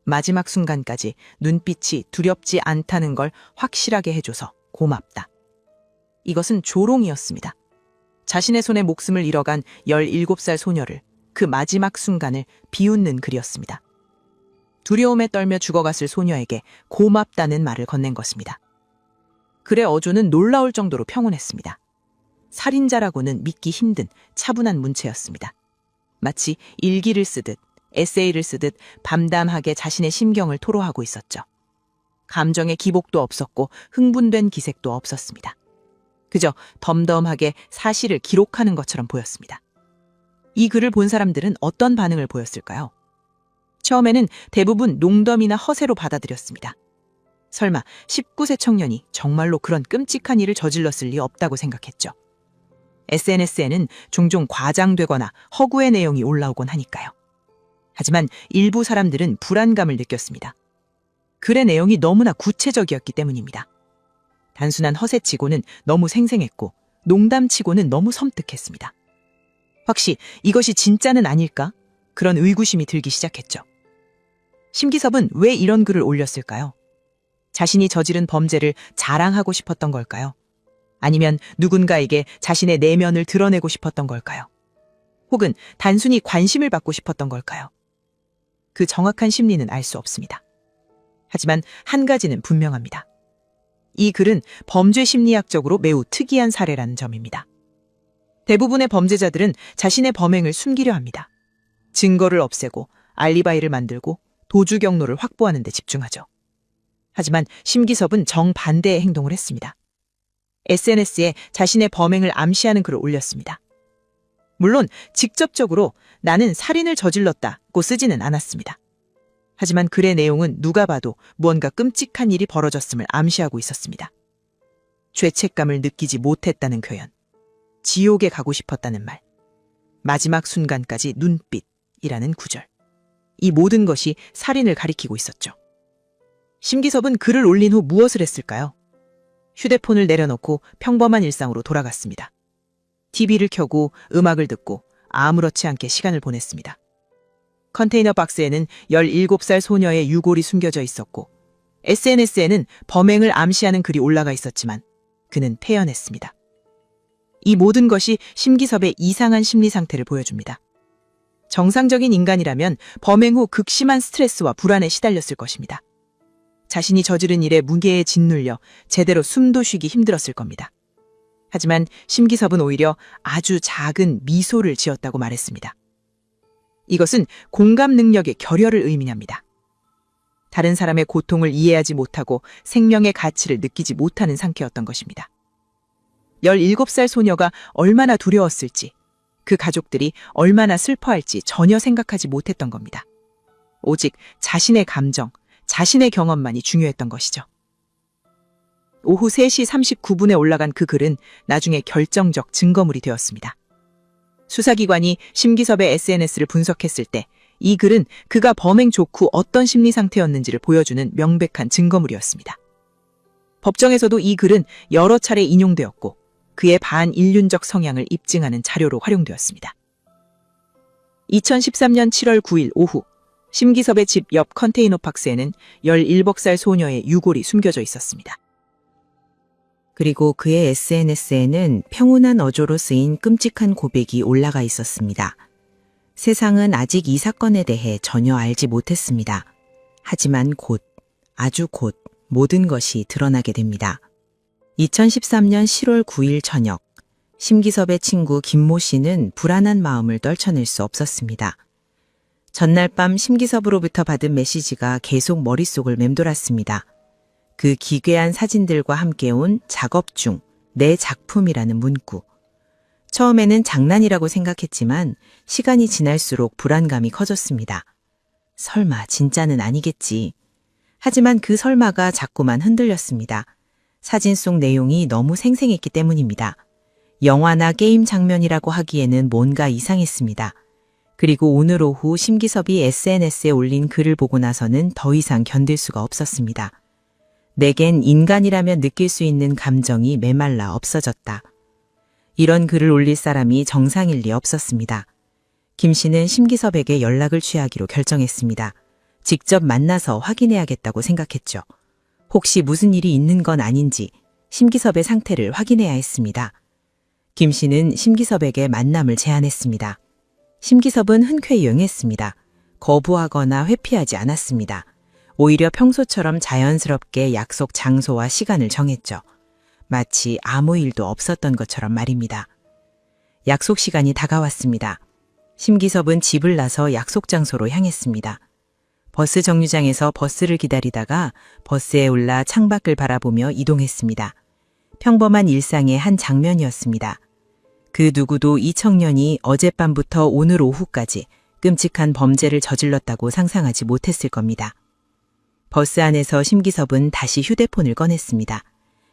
마지막 순간까지 눈빛이 두렵지 않다는 걸 확실하게 해줘서 고맙다. 이것은 조롱이었습니다. 자신의 손에 목숨을 잃어간 17살 소녀를 그 마지막 순간을 비웃는 글이었습니다. 두려움에 떨며 죽어갔을 소녀에게 고맙다는 말을 건넨 것입니다. 글의 어조는 놀라울 정도로 평온했습니다. 살인자라고는 믿기 힘든 차분한 문체였습니다. 마치 일기를 쓰듯 에세이를 쓰듯 담담하게 자신의 심경을 토로하고 있었죠. 감정의 기복도 없었고 흥분된 기색도 없었습니다. 그저 덤덤하게 사실을 기록하는 것처럼 보였습니다. 이 글을 본 사람들은 어떤 반응을 보였을까요? 처음에는 대부분 농담이나 허세로 받아들였습니다. 설마 19세 청년이 정말로 그런 끔찍한 일을 저질렀을 리 없다고 생각했죠. SNS에는 종종 과장되거나 허구의 내용이 올라오곤 하니까요. 하지만 일부 사람들은 불안감을 느꼈습니다. 글의 내용이 너무나 구체적이었기 때문입니다. 단순한 허세치고는 너무 생생했고 농담치고는 너무 섬뜩했습니다. 혹시 이것이 진짜는 아닐까? 그런 의구심이 들기 시작했죠. 심기섭은 왜 이런 글을 올렸을까요? 자신이 저지른 범죄를 자랑하고 싶었던 걸까요? 아니면 누군가에게 자신의 내면을 드러내고 싶었던 걸까요? 혹은 단순히 관심을 받고 싶었던 걸까요? 그 정확한 심리는 알 수 없습니다. 하지만 한 가지는 분명합니다. 이 글은 범죄 심리학적으로 매우 특이한 사례라는 점입니다. 대부분의 범죄자들은 자신의 범행을 숨기려 합니다. 증거를 없애고 알리바이를 만들고 도주 경로를 확보하는 데 집중하죠. 하지만 심기섭은 정반대의 행동을 했습니다. SNS에 자신의 범행을 암시하는 글을 올렸습니다. 물론 직접적으로 나는 살인을 저질렀다고 쓰지는 않았습니다. 하지만 글의 내용은 누가 봐도 무언가 끔찍한 일이 벌어졌음을 암시하고 있었습니다. 죄책감을 느끼지 못했다는 표현, 지옥에 가고 싶었다는 말, 마지막 순간까지 눈빛이라는 구절. 이 모든 것이 살인을 가리키고 있었죠. 심기섭은 글을 올린 후 무엇을 했을까요? 휴대폰을 내려놓고 평범한 일상으로 돌아갔습니다. TV를 켜고 음악을 듣고 아무렇지 않게 시간을 보냈습니다. 컨테이너 박스에는 17살 소녀의 유골이 숨겨져 있었고 SNS에는 범행을 암시하는 글이 올라가 있었지만 그는 태연했습니다. 이 모든 것이 심기섭의 이상한 심리 상태를 보여줍니다. 정상적인 인간이라면 범행 후 극심한 스트레스와 불안에 시달렸을 것입니다. 자신이 저지른 일에 무게에 짓눌려 제대로 숨도 쉬기 힘들었을 겁니다. 하지만 심기섭은 오히려 아주 작은 미소를 지었다고 말했습니다. 이것은 공감 능력의 결여를 의미합니다. 다른 사람의 고통을 이해하지 못하고 생명의 가치를 느끼지 못하는 상태였던 것입니다. 17살 소녀가 얼마나 두려웠을지, 그 가족들이 얼마나 슬퍼할지 전혀 생각하지 못했던 겁니다. 오직 자신의 감정, 자신의 경험만이 중요했던 것이죠. 오후 3시 39분에 올라간 그 글은 나중에 결정적 증거물이 되었습니다. 수사기관이 심기섭의 SNS를 분석했을 때 이 글은 그가 범행 족후 어떤 심리 상태였는지를 보여주는 명백한 증거물이었습니다. 법정에서도 이 글은 여러 차례 인용되었고 그의 반인륜적 성향을 입증하는 자료로 활용되었습니다. 2013년 7월 9일 오후 심기섭의 집 옆 컨테이너 박스에는 17살 소녀의 유골이 숨겨져 있었습니다. 그리고 그의 SNS에는 평온한 어조로 쓰인 끔찍한 고백이 올라가 있었습니다. 세상은 아직 이 사건에 대해 전혀 알지 못했습니다. 하지만 곧, 아주 곧 모든 것이 드러나게 됩니다. 2013년 10월 9일 저녁, 심기섭의 친구 김모 씨는 불안한 마음을 떨쳐낼 수 없었습니다. 전날 밤 심기섭으로부터 받은 메시지가 계속 머릿속을 맴돌았습니다. 그 기괴한 사진들과 함께 온 작업 중 내 작품이라는 문구. 처음에는 장난이라고 생각했지만 시간이 지날수록 불안감이 커졌습니다. 설마 진짜는 아니겠지. 하지만 그 설마가 자꾸만 흔들렸습니다. 사진 속 내용이 너무 생생했기 때문입니다. 영화나 게임 장면이라고 하기에는 뭔가 이상했습니다. 그리고 오늘 오후 심기섭이 SNS에 올린 글을 보고 나서는 더 이상 견딜 수가 없었습니다. 내겐 인간이라면 느낄 수 있는 감정이 메말라 없어졌다. 이런 글을 올릴 사람이 정상일 리 없었습니다. 김 씨는 심기섭에게 연락을 취하기로 결정했습니다. 직접 만나서 확인해야겠다고 생각했죠. 혹시 무슨 일이 있는 건 아닌지 심기섭의 상태를 확인해야 했습니다. 김 씨는 심기섭에게 만남을 제안했습니다. 심기섭은 흔쾌히 응했습니다. 거부하거나 회피하지 않았습니다. 오히려 평소처럼 자연스럽게 약속 장소와 시간을 정했죠. 마치 아무 일도 없었던 것처럼 말입니다. 약속 시간이 다가왔습니다. 심기섭은 집을 나서 약속 장소로 향했습니다. 버스 정류장에서 버스를 기다리다가 버스에 올라 창밖을 바라보며 이동했습니다. 평범한 일상의 한 장면이었습니다. 그 누구도 이 청년이 어젯밤부터 오늘 오후까지 끔찍한 범죄를 저질렀다고 상상하지 못했을 겁니다. 버스 안에서 심기섭은 다시 휴대폰을 꺼냈습니다.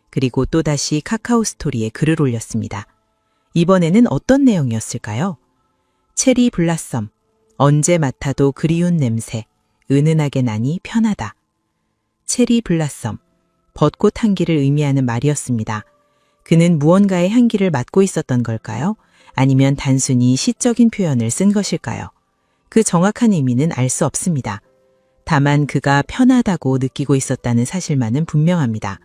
그리고 또다시 카카오 스토리에 글을 올렸습니다. 이번에는 어떤 내용이었을까요? 체리 블라썸, 언제 맡아도 그리운 냄새, 은은하게 나니 편하다. 체리 블라썸, 벚꽃 향기를 의미하는 말이었습니다. 그는 무언가의 향기를 맡고 있었던 걸까요? 아니면 단순히 시적인 표현을 쓴 것일까요? 그 정확한 의미는 알 수 없습니다. 다만 그가 편하다고 느끼고 있었다는 사실만은 분명합니다.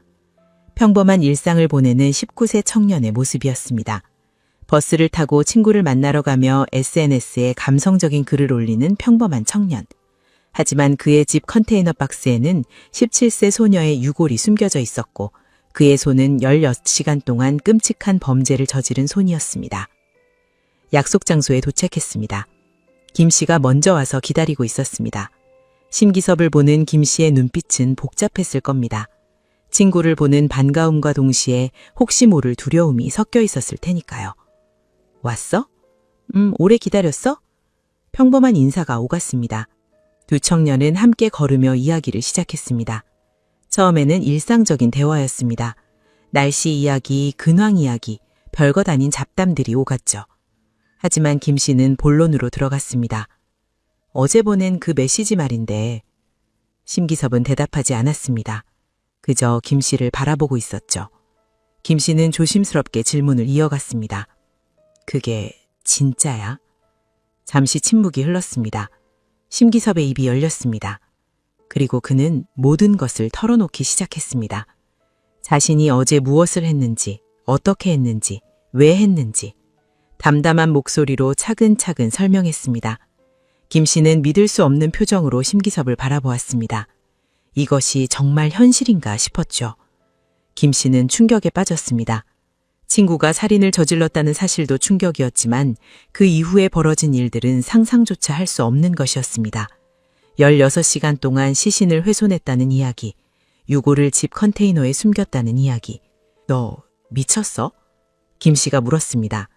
평범한 일상을 보내는 19세 청년의 모습이었습니다. 버스를 타고 친구를 만나러 가며 SNS에 감성적인 글을 올리는 평범한 청년. 하지만 그의 집 컨테이너 박스에는 17세 소녀의 유골이 숨겨져 있었고 그의 손은 16시간 동안 끔찍한 범죄를 저지른 손이었습니다. 약속 장소에 도착했습니다. 김 씨가 먼저 와서 기다리고 있었습니다. 심기섭을 보는 김 씨의 눈빛은 복잡했을 겁니다. 친구를 보는 반가움과 동시에 혹시 모를 두려움이 섞여 있었을 테니까요. 왔어? 오래 기다렸어? 평범한 인사가 오갔습니다. 두 청년은 함께 걸으며 이야기를 시작했습니다. 처음에는 일상적인 대화였습니다. 날씨 이야기, 근황 이야기, 별것 아닌 잡담들이 오갔죠. 하지만 김 씨는 본론으로 들어갔습니다. 어제 보낸 그 메시지 말인데. 심기섭은 대답하지 않았습니다. 그저 김 씨를 바라보고 있었죠. 김 씨는 조심스럽게 질문을 이어갔습니다. 그게 진짜야? 잠시 침묵이 흘렀습니다. 심기섭의 입이 열렸습니다. 그리고 그는 모든 것을 털어놓기 시작했습니다. 자신이 어제 무엇을 했는지, 어떻게 했는지, 왜 했는지 담담한 목소리로 차근차근 설명했습니다. 김 씨는 믿을 수 없는 표정으로 심기섭을 바라보았습니다. 이것이 정말 현실인가 싶었죠. 김 씨는 충격에 빠졌습니다. 친구가 살인을 저질렀다는 사실도 충격이었지만 그 이후에 벌어진 일들은 상상조차 할 수 없는 것이었습니다. 16시간 동안 시신을 훼손했다는 이야기, 유골을 집 컨테이너에 숨겼다는 이야기. 너 미쳤어? 김 씨가 물었습니다.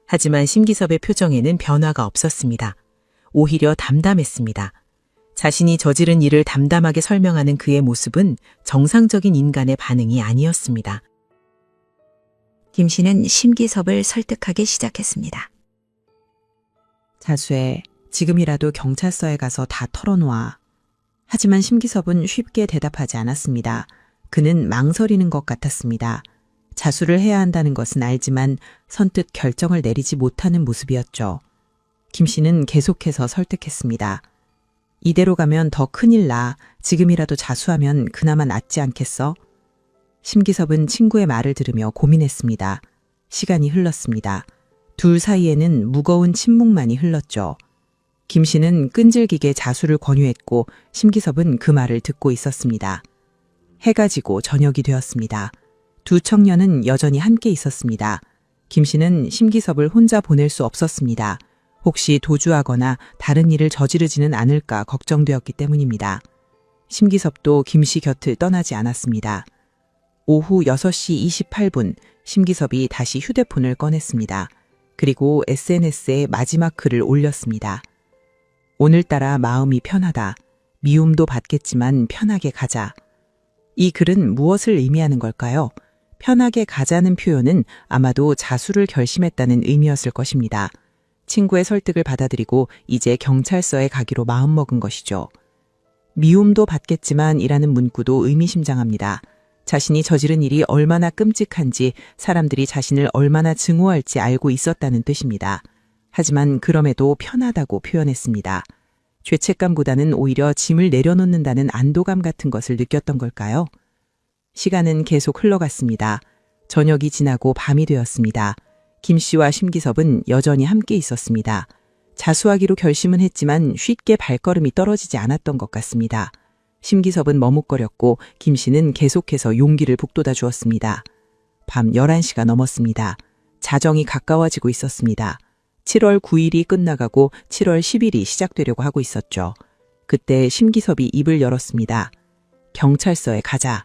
하지만 심기섭의 표정에는 변화가 없었습니다. 오히려 담담했습니다. 자신이 저지른 일을 담담하게 설명하는 그의 모습은 정상적인 인간의 반응이 아니었습니다. 김 씨는 심기섭을 설득하기 시작했습니다. 자수해. 지금이라도 경찰서에 가서 다 털어놓아. 하지만 심기섭은 쉽게 대답하지 않았습니다. 그는 망설이는 것 같았습니다. 자수를 해야 한다는 것은 알지만 선뜻 결정을 내리지 못하는 모습이었죠. 김 씨는 계속해서 설득했습니다. 이대로 가면 더 큰일 나. 지금이라도 자수하면 그나마 낫지 않겠어? 심기섭은 친구의 말을 들으며 고민했습니다. 시간이 흘렀습니다. 둘 사이에는 무거운 침묵만이 흘렀죠. 김 씨는 끈질기게 자수를 권유했고 심기섭은 그 말을 듣고 있었습니다. 해가 지고 저녁이 되었습니다. 두 청년은 여전히 함께 있었습니다. 김 씨는 심기섭을 혼자 보낼 수 없었습니다. 혹시 도주하거나 다른 일을 저지르지는 않을까 걱정되었기 때문입니다. 심기섭도 김 씨 곁을 떠나지 않았습니다. 오후 6시 28분 심기섭이 다시 휴대폰을 꺼냈습니다. 그리고 SNS에 마지막 글을 올렸습니다. 오늘따라 마음이 편하다. 미움도 받겠지만 편하게 가자. 이 글은 무엇을 의미하는 걸까요? 편하게 가자는 표현은 아마도 자수를 결심했다는 의미였을 것입니다. 친구의 설득을 받아들이고 이제 경찰서에 가기로 마음먹은 것이죠. 미움도 받겠지만 이라는 문구도 의미심장합니다. 자신이 저지른 일이 얼마나 끔찍한지 사람들이 자신을 얼마나 증오할지 알고 있었다는 뜻입니다. 하지만 그럼에도 편하다고 표현했습니다. 죄책감보다는 오히려 짐을 내려놓는다는 안도감 같은 것을 느꼈던 걸까요? 시간은 계속 흘러갔습니다. 저녁이 지나고 밤이 되었습니다. 김 씨와 심기섭은 여전히 함께 있었습니다. 자수하기로 결심은 했지만 쉽게 발걸음이 떨어지지 않았던 것 같습니다. 심기섭은 머뭇거렸고 김 씨는 계속해서 용기를 북돋아 주었습니다. 밤 11시가 넘었습니다. 자정이 가까워지고 있었습니다. 7월 9일이 끝나가고 7월 10일이 시작되려고 하고 있었죠. 그때 심기섭이 입을 열었습니다. 경찰서에 가자.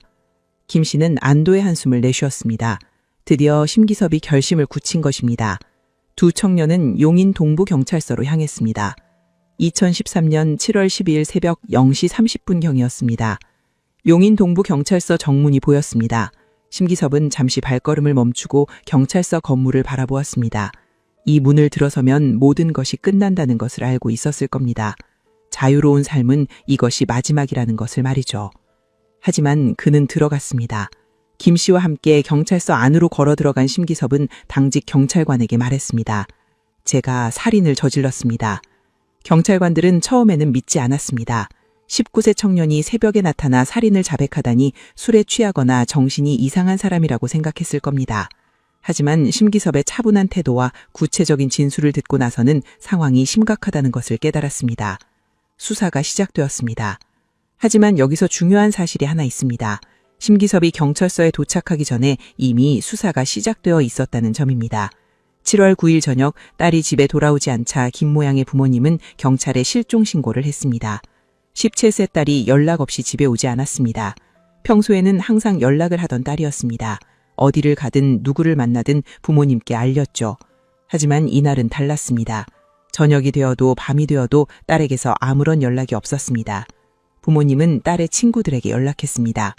김 씨는 안도의 한숨을 내쉬었습니다. 드디어 심기섭이 결심을 굳힌 것입니다. 두 청년은 용인 동부경찰서로 향했습니다. 2013년 7월 12일 새벽 0시 30분경이었습니다. 용인 동부경찰서 정문이 보였습니다. 심기섭은 잠시 발걸음을 멈추고 경찰서 건물을 바라보았습니다. 이 문을 들어서면 모든 것이 끝난다는 것을 알고 있었을 겁니다. 자유로운 삶은 이것이 마지막이라는 것을 말이죠. 하지만 그는 들어갔습니다. 김 씨와 함께 경찰서 안으로 걸어 들어간 심기섭은 당직 경찰관에게 말했습니다. 제가 살인을 저질렀습니다. 경찰관들은 처음에는 믿지 않았습니다. 19세 청년이 새벽에 나타나 살인을 자백하다니 술에 취하거나 정신이 이상한 사람이라고 생각했을 겁니다. 하지만 심기섭의 차분한 태도와 구체적인 진술을 듣고 나서는 상황이 심각하다는 것을 깨달았습니다. 수사가 시작되었습니다. 하지만 여기서 중요한 사실이 하나 있습니다. 심기섭이 경찰서에 도착하기 전에 이미 수사가 시작되어 있었다는 점입니다. 7월 9일 저녁 딸이 집에 돌아오지 않자 김 모양의 부모님은 경찰에 실종 신고를 했습니다. 17세 딸이 연락 없이 집에 오지 않았습니다. 평소에는 항상 연락을 하던 딸이었습니다. 어디를 가든 누구를 만나든 부모님께 알렸죠. 하지만 이날은 달랐습니다. 저녁이 되어도 밤이 되어도 딸에게서 아무런 연락이 없었습니다. 부모님은 딸의 친구들에게 연락했습니다.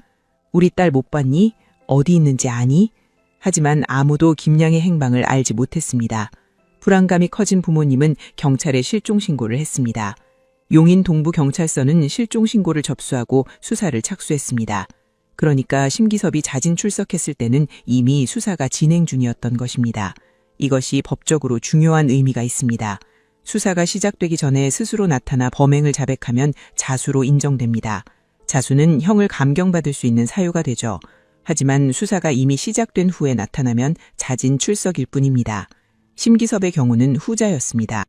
우리 딸 못 봤니? 어디 있는지 아니? 하지만 아무도 김양의 행방을 알지 못했습니다. 불안감이 커진 부모님은 경찰에 실종신고를 했습니다. 용인 동부경찰서는 실종신고를 접수하고 수사를 착수했습니다. 그러니까 심기섭이 자진 출석했을 때는 이미 수사가 진행 중이었던 것입니다. 이것이 법적으로 중요한 의미가 있습니다. 수사가 시작되기 전에 스스로 나타나 범행을 자백하면 자수로 인정됩니다. 자수는 형을 감경받을 수 있는 사유가 되죠. 하지만 수사가 이미 시작된 후에 나타나면 자진 출석일 뿐입니다. 심기섭의 경우는 후자였습니다.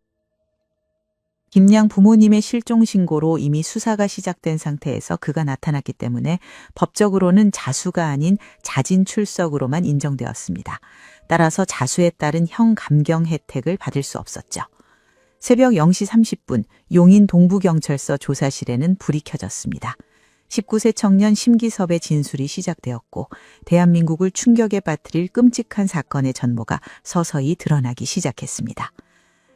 김양 부모님의 실종 신고로 이미 수사가 시작된 상태에서 그가 나타났기 때문에 법적으로는 자수가 아닌 자진 출석으로만 인정되었습니다. 따라서 자수에 따른 형 감경 혜택을 받을 수 없었죠. 새벽 0시 30분 용인 동부경찰서 조사실에는 불이 켜졌습니다. 19세 청년 심기섭의 진술이 시작되었고 대한민국을 충격에 빠뜨릴 끔찍한 사건의 전모가 서서히 드러나기 시작했습니다.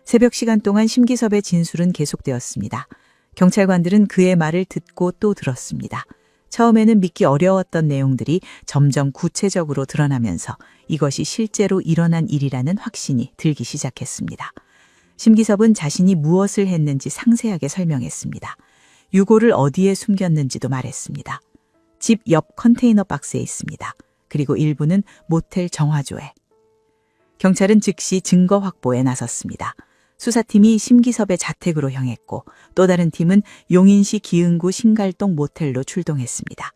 새벽 시간 동안 심기섭의 진술은 계속되었습니다. 경찰관들은 그의 말을 듣고 또 들었습니다. 처음에는 믿기 어려웠던 내용들이 점점 구체적으로 드러나면서 이것이 실제로 일어난 일이라는 확신이 들기 시작했습니다. 심기섭은 자신이 무엇을 했는지 상세하게 설명했습니다. 유골을 어디에 숨겼는지도 말했습니다. 집 옆 컨테이너 박스에 있습니다. 그리고 일부는 모텔 정화조에. 경찰은 즉시 증거 확보에 나섰습니다. 수사팀이 심기섭의 자택으로 향했고 또 다른 팀은 용인시 기흥구 신갈동 모텔로 출동했습니다.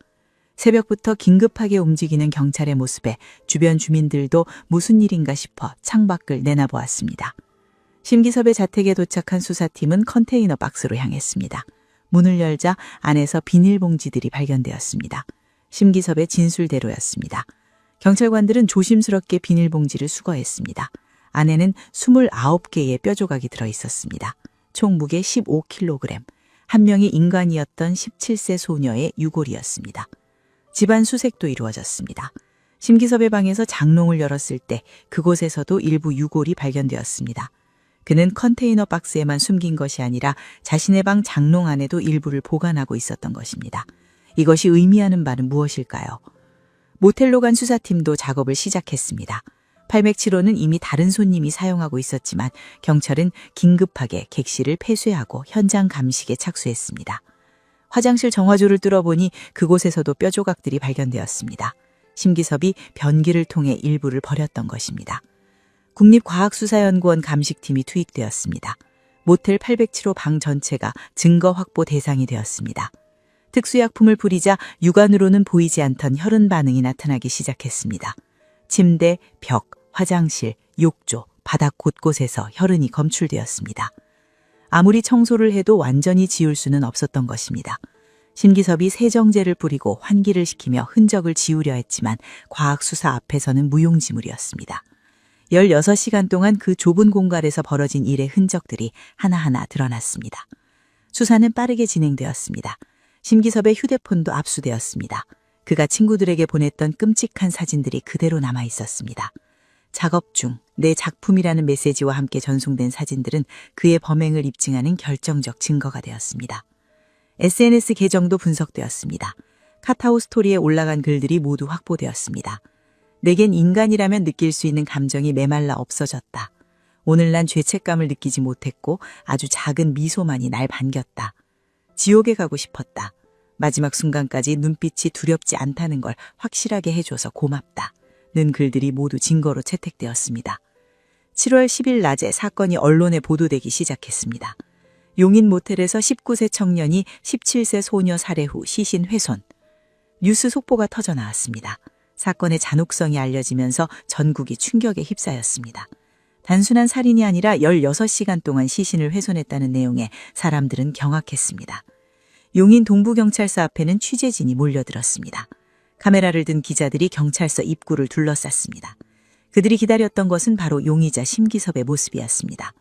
새벽부터 긴급하게 움직이는 경찰의 모습에 주변 주민들도 무슨 일인가 싶어 창밖을 내다보았습니다. 심기섭의 자택에 도착한 수사팀은 컨테이너 박스로 향했습니다. 문을 열자 안에서 비닐봉지들이 발견되었습니다. 심기섭의 진술대로였습니다. 경찰관들은 조심스럽게 비닐봉지를 수거했습니다. 안에는 29개의 뼈조각이 들어있었습니다. 총 무게 15kg, 한 명이 인간이었던 17세 소녀의 유골이었습니다. 집안 수색도 이루어졌습니다. 심기섭의 방에서 장롱을 열었을 때 그곳에서도 일부 유골이 발견되었습니다. 그는 컨테이너 박스에만 숨긴 것이 아니라 자신의 방 장롱 안에도 일부를 보관하고 있었던 것입니다. 이것이 의미하는 바는 무엇일까요? 모텔로 간 수사팀도 작업을 시작했습니다. 807호는 이미 다른 손님이 사용하고 있었지만 경찰은 긴급하게 객실을 폐쇄하고 현장 감식에 착수했습니다. 화장실 정화조를 뚫어보니 그곳에서도 뼈조각들이 발견되었습니다. 심기섭이 변기를 통해 일부를 버렸던 것입니다. 국립과학수사연구원 감식팀이 투입되었습니다. 모텔 807호 방 전체가 증거 확보 대상이 되었습니다. 특수약품을 뿌리자 육안으로는 보이지 않던 혈흔 반응이 나타나기 시작했습니다. 침대, 벽, 화장실, 욕조, 바닥 곳곳에서 혈흔이 검출되었습니다. 아무리 청소를 해도 완전히 지울 수는 없었던 것입니다. 심기섭이 세정제를 뿌리고 환기를 시키며 흔적을 지우려 했지만 과학수사 앞에서는 무용지물이었습니다. 16시간 동안 그 좁은 공간에서 벌어진 일의 흔적들이 하나하나 드러났습니다. 수사는 빠르게 진행되었습니다. 심기섭의 휴대폰도 압수되었습니다. 그가 친구들에게 보냈던 끔찍한 사진들이 그대로 남아 있었습니다. 작업 중 내 작품이라는 메시지와 함께 전송된 사진들은 그의 범행을 입증하는 결정적 증거가 되었습니다. SNS 계정도 분석되었습니다. 카카오 스토리에 올라간 글들이 모두 확보되었습니다. 내겐 인간이라면 느낄 수 있는 감정이 메말라 없어졌다. 오늘 난 죄책감을 느끼지 못했고 아주 작은 미소만이 날 반겼다. 지옥에 가고 싶었다. 마지막 순간까지 눈빛이 두렵지 않다는 걸 확실하게 해줘서 고맙다. 는 글들이 모두 증거로 채택되었습니다. 7월 10일 낮에 사건이 언론에 보도되기 시작했습니다. 용인 모텔에서 19세 청년이 17세 소녀 살해 후 시신 훼손. 뉴스 속보가 터져 나왔습니다. 사건의 잔혹성이 알려지면서 전국이 충격에 휩싸였습니다. 단순한 살인이 아니라 16시간 동안 시신을 훼손했다는 내용에 사람들은 경악했습니다. 용인 동부경찰서 앞에는 취재진이 몰려들었습니다. 카메라를 든 기자들이 경찰서 입구를 둘러쌌습니다. 그들이 기다렸던 것은 바로 용의자 심기섭의 모습이었습니다.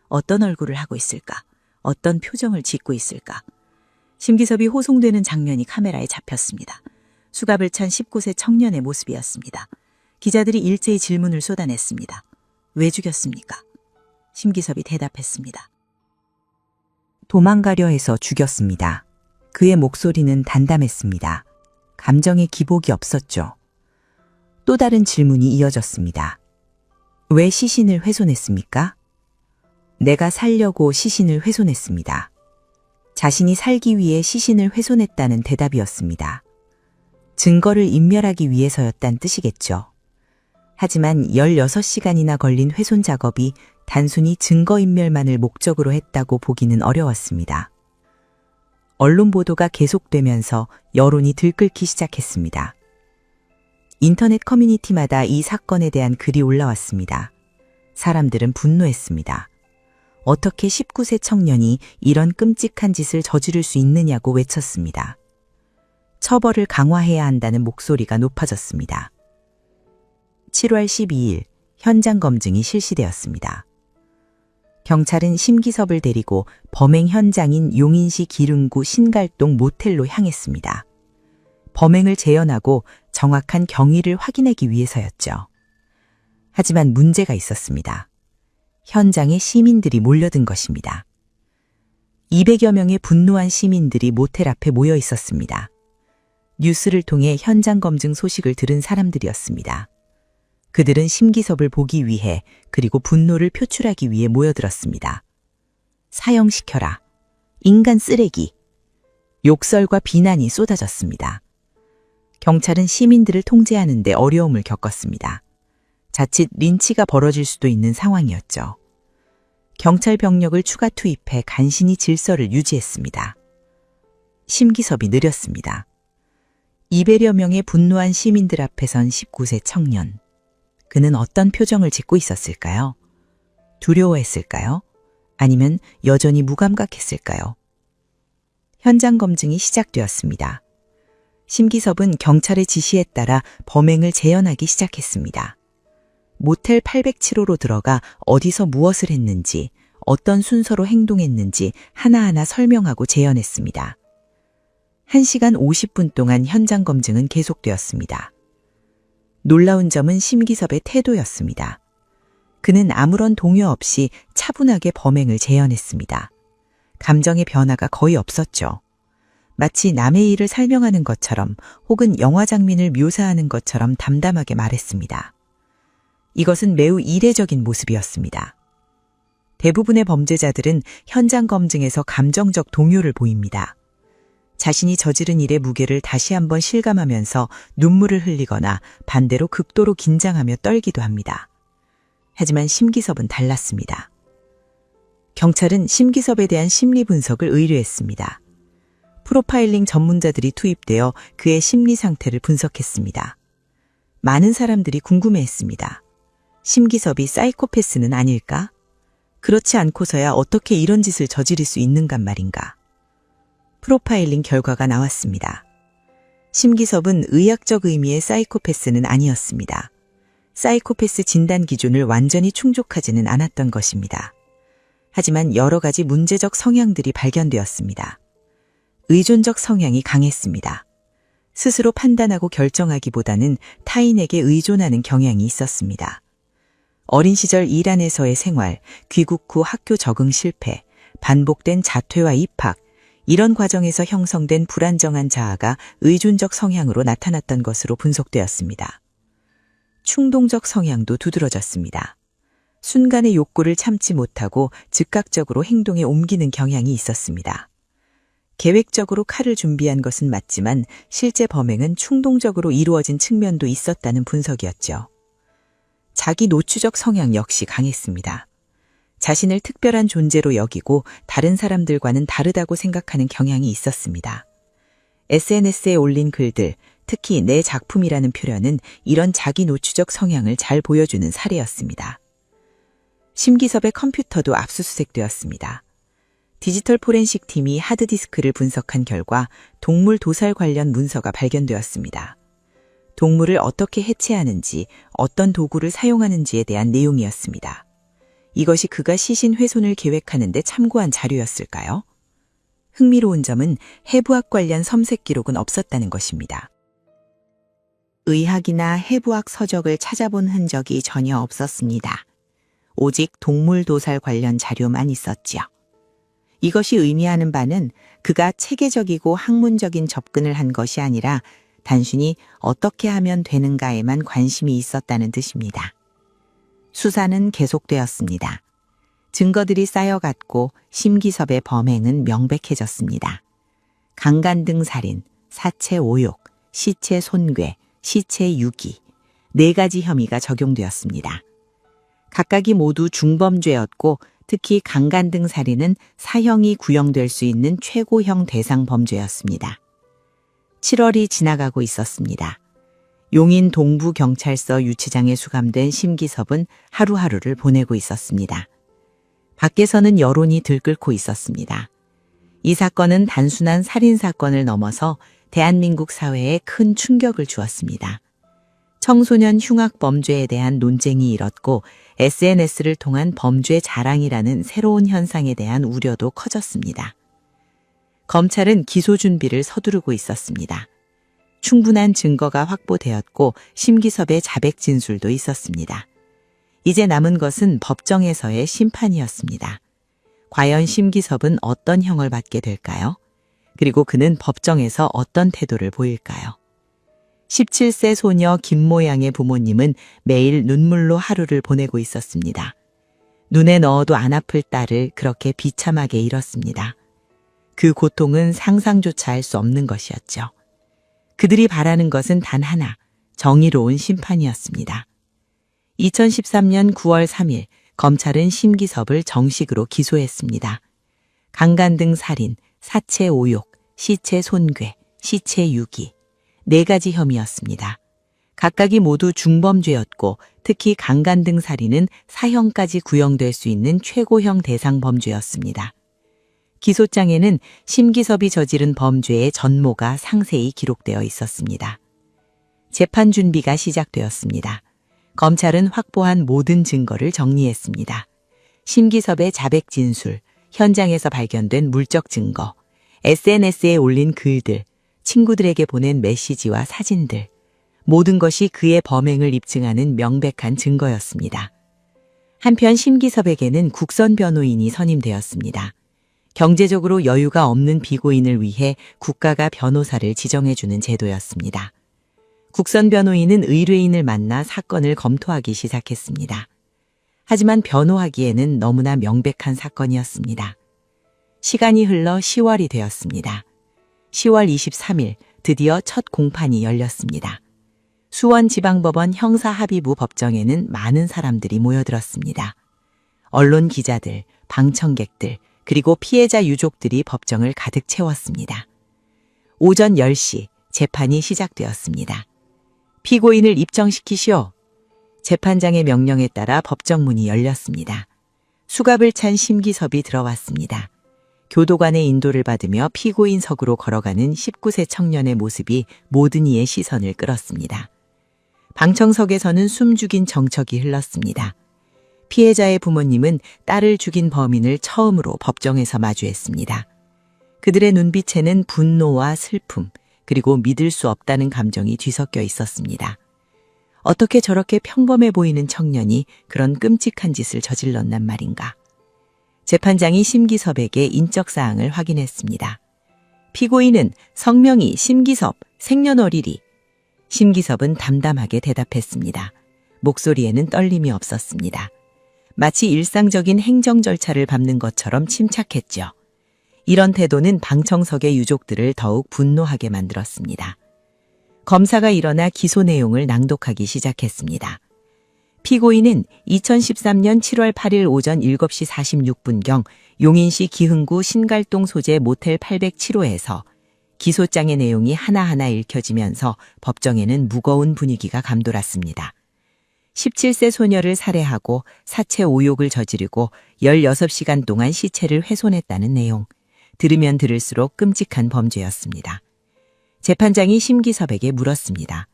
어떤 얼굴을 하고 있을까? 어떤 표정을 짓고 있을까? 심기섭이 호송되는 장면이 카메라에 잡혔습니다. 수갑을 찬 19세 청년의 모습이었습니다. 기자들이 일제히 질문을 쏟아냈습니다. 왜 죽였습니까? 심기섭이 대답했습니다. 도망가려 해서 죽였습니다. 그의 목소리는 담담했습니다. 감정의 기복이 없었죠. 또 다른 질문이 이어졌습니다. 왜 시신을 훼손했습니까? 내가 살려고 시신을 훼손했습니다. 자신이 살기 위해 시신을 훼손했다는 대답이었습니다. 증거를 인멸하기 위해서였단 뜻이겠죠. 하지만 16시간이나 걸린 훼손 작업이 단순히 증거인멸만을 목적으로 했다고 보기는 어려웠습니다. 언론 보도가 계속되면서 여론이 들끓기 시작했습니다. 인터넷 커뮤니티마다 이 사건에 대한 글이 올라왔습니다. 사람들은 분노했습니다. 어떻게 19세 청년이 이런 끔찍한 짓을 저지를 수 있느냐고 외쳤습니다. 처벌을 강화해야 한다는 목소리가 높아졌습니다. 7월 12일 현장 검증이 실시되었습니다. 경찰은 심기섭을 데리고 범행 현장인 용인시 기흥구 신갈동 모텔로 향했습니다. 범행을 재현하고 정확한 경위를 확인하기 위해서였죠. 하지만 문제가 있었습니다. 현장에 시민들이 몰려든 것입니다. 200여 명의 분노한 시민들이 모텔 앞에 모여 있었습니다. 뉴스를 통해 현장 검증 소식을 들은 사람들이었습니다. 그들은 심기섭을 보기 위해 그리고 분노를 표출하기 위해 모여들었습니다. 사형시켜라. 인간 쓰레기. 욕설과 비난이 쏟아졌습니다. 경찰은 시민들을 통제하는 데 어려움을 겪었습니다. 자칫 린치가 벌어질 수도 있는 상황이었죠. 경찰 병력을 추가 투입해 간신히 질서를 유지했습니다. 심기섭이 느렸습니다. 200여 명의 분노한 시민들 앞에 선 19세 청년. 그는 어떤 표정을 짓고 있었을까요? 두려워했을까요? 아니면 여전히 무감각했을까요? 현장 검증이 시작되었습니다. 심기섭은 경찰의 지시에 따라 범행을 재현하기 시작했습니다. 모텔 807호로 들어가 어디서 무엇을 했는지, 어떤 순서로 행동했는지 하나하나 설명하고 재현했습니다. 1시간 50분 동안 현장 검증은 계속되었습니다. 놀라운 점은 심기섭의 태도였습니다. 그는 아무런 동요 없이 차분하게 범행을 재현했습니다. 감정의 변화가 거의 없었죠. 마치 남의 일을 설명하는 것처럼 혹은 영화 장면을 묘사하는 것처럼 담담하게 말했습니다. 이것은 매우 이례적인 모습이었습니다. 대부분의 범죄자들은 현장 검증에서 감정적 동요를 보입니다. 자신이 저지른 일의 무게를 다시 한번 실감하면서 눈물을 흘리거나 반대로 극도로 긴장하며 떨기도 합니다. 하지만 심기섭은 달랐습니다. 경찰은 심기섭에 대한 심리 분석을 의뢰했습니다. 프로파일링 전문자들이 투입되어 그의 심리 상태를 분석했습니다. 많은 사람들이 궁금해했습니다. 심기섭이 사이코패스는 아닐까? 그렇지 않고서야 어떻게 이런 짓을 저지를 수 있는간 말인가? 프로파일링 결과가 나왔습니다. 심기섭은 의학적 의미의 사이코패스는 아니었습니다. 사이코패스 진단 기준을 완전히 충족하지는 않았던 것입니다. 하지만 여러 가지 문제적 성향들이 발견되었습니다. 의존적 성향이 강했습니다. 스스로 판단하고 결정하기보다는 타인에게 의존하는 경향이 있었습니다. 어린 시절 이란에서의 생활, 귀국 후 학교 적응 실패, 반복된 자퇴와 입학, 이런 과정에서 형성된 불안정한 자아가 의존적 성향으로 나타났던 것으로 분석되었습니다. 충동적 성향도 두드러졌습니다. 순간의 욕구를 참지 못하고 즉각적으로 행동에 옮기는 경향이 있었습니다. 계획적으로 칼을 준비한 것은 맞지만 실제 범행은 충동적으로 이루어진 측면도 있었다는 분석이었죠. 자기 노추적 성향 역시 강했습니다. 자신을 특별한 존재로 여기고 다른 사람들과는 다르다고 생각하는 경향이 있었습니다. SNS에 올린 글들, 특히 내 작품이라는 표현은 이런 자기 노추적 성향을 잘 보여주는 사례였습니다. 심기섭의 컴퓨터도 압수수색되었습니다. 디지털 포렌식 팀이 하드디스크를 분석한 결과 동물 도살 관련 문서가 발견되었습니다. 동물을 어떻게 해체하는지, 어떤 도구를 사용하는지에 대한 내용이었습니다. 이것이 그가 시신 훼손을 계획하는 데 참고한 자료였을까요? 흥미로운 점은 해부학 관련 섬색 기록은 없었다는 것입니다. 의학이나 해부학 서적을 찾아본 흔적이 전혀 없었습니다. 오직 동물 도살 관련 자료만 있었지요. 이것이 의미하는 바는 그가 체계적이고 학문적인 접근을 한 것이 아니라 단순히 어떻게 하면 되는가에만 관심이 있었다는 뜻입니다. 수사는 계속되었습니다. 증거들이 쌓여갔고 심기섭의 범행은 명백해졌습니다. 강간등 살인, 사체 오욕, 시체 손괴, 시체 유기, 4가지 혐의가 적용되었습니다. 각각이 모두 중범죄였고 특히 강간등 살인은 사형이 구형될 수 있는 최고형 대상 범죄였습니다. 7월이 지나가고 있었습니다. 용인 동부경찰서 유치장에 수감된 심기섭은 하루하루를 보내고 있었습니다. 밖에서는 여론이 들끓고 있었습니다. 이 사건은 단순한 살인사건을 넘어서 대한민국 사회에 큰 충격을 주었습니다. 청소년 흉악 범죄에 대한 논쟁이 일었고 SNS를 통한 범죄 자랑이라는 새로운 현상에 대한 우려도 커졌습니다. 검찰은 기소 준비를 서두르고 있었습니다. 충분한 증거가 확보되었고 심기섭의 자백 진술도 있었습니다. 이제 남은 것은 법정에서의 심판이었습니다. 과연 심기섭은 어떤 형을 받게 될까요? 그리고 그는 법정에서 어떤 태도를 보일까요? 17세 소녀 김모양의 부모님은 매일 눈물로 하루를 보내고 있었습니다. 눈에 넣어도 안 아플 딸을 그렇게 비참하게 잃었습니다. 그 고통은 상상조차 할 수 없는 것이었죠. 그들이 바라는 것은 단 하나, 정의로운 심판이었습니다. 2013년 9월 3일 검찰은 심기섭을 정식으로 기소했습니다. 강간등 살인, 사체 오욕, 시체 손괴, 시체 유기, 4가지 혐의였습니다. 각각이 모두 중범죄였고 특히 강간등 살인은 사형까지 구형될 수 있는 최고형 대상 범죄였습니다. 기소장에는 심기섭이 저지른 범죄의 전모가 상세히 기록되어 있었습니다. 재판 준비가 시작되었습니다. 검찰은 확보한 모든 증거를 정리했습니다. 심기섭의 자백 진술, 현장에서 발견된 물적 증거, SNS에 올린 글들, 친구들에게 보낸 메시지와 사진들, 모든 것이 그의 범행을 입증하는 명백한 증거였습니다. 한편 심기섭에게는 국선 변호인이 선임되었습니다. 경제적으로 여유가 없는 피고인을 위해 국가가 변호사를 지정해주는 제도였습니다. 국선 변호인은 의뢰인을 만나 사건을 검토하기 시작했습니다. 하지만 변호하기에는 너무나 명백한 사건이었습니다. 시간이 흘러 10월이 되었습니다. 10월 23일 드디어 첫 공판이 열렸습니다. 수원지방법원 형사합의부 법정에는 많은 사람들이 모여들었습니다. 언론 기자들, 방청객들, 그리고 피해자 유족들이 법정을 가득 채웠습니다. 오전 10시 재판이 시작되었습니다. 피고인을 입정시키시오. 재판장의 명령에 따라 법정문이 열렸습니다. 수갑을 찬 심기섭이 들어왔습니다. 교도관의 인도를 받으며 피고인석으로 걸어가는 19세 청년의 모습이 모든 이의 시선을 끌었습니다. 방청석에서는 숨죽인 정적이 흘렀습니다. 피해자의 부모님은 딸을 죽인 범인을 처음으로 법정에서 마주했습니다. 그들의 눈빛에는 분노와 슬픔, 그리고 믿을 수 없다는 감정이 뒤섞여 있었습니다. 어떻게 저렇게 평범해 보이는 청년이 그런 끔찍한 짓을 저질렀단 말인가. 재판장이 심기섭에게 인적사항을 확인했습니다. 피고인은 성명이 심기섭, 생년월일이. 심기섭은 담담하게 대답했습니다. 목소리에는 떨림이 없었습니다. 마치 일상적인 행정 절차를 밟는 것처럼 침착했죠. 이런 태도는 방청석의 유족들을 더욱 분노하게 만들었습니다. 검사가 일어나 기소 내용을 낭독하기 시작했습니다. 피고인은 2013년 7월 8일 오전 7시 46분경 용인시 기흥구 신갈동 소재 모텔 807호에서 기소장의 내용이 하나하나 읽혀지면서 법정에는 무거운 분위기가 감돌았습니다. 17세 소녀를 살해하고 사체 오욕을 저지르고 16시간 동안 시체를 훼손했다는 내용. 들으면 들을수록 끔찍한 범죄였습니다. 재판장이 심기섭에게 물었습니다.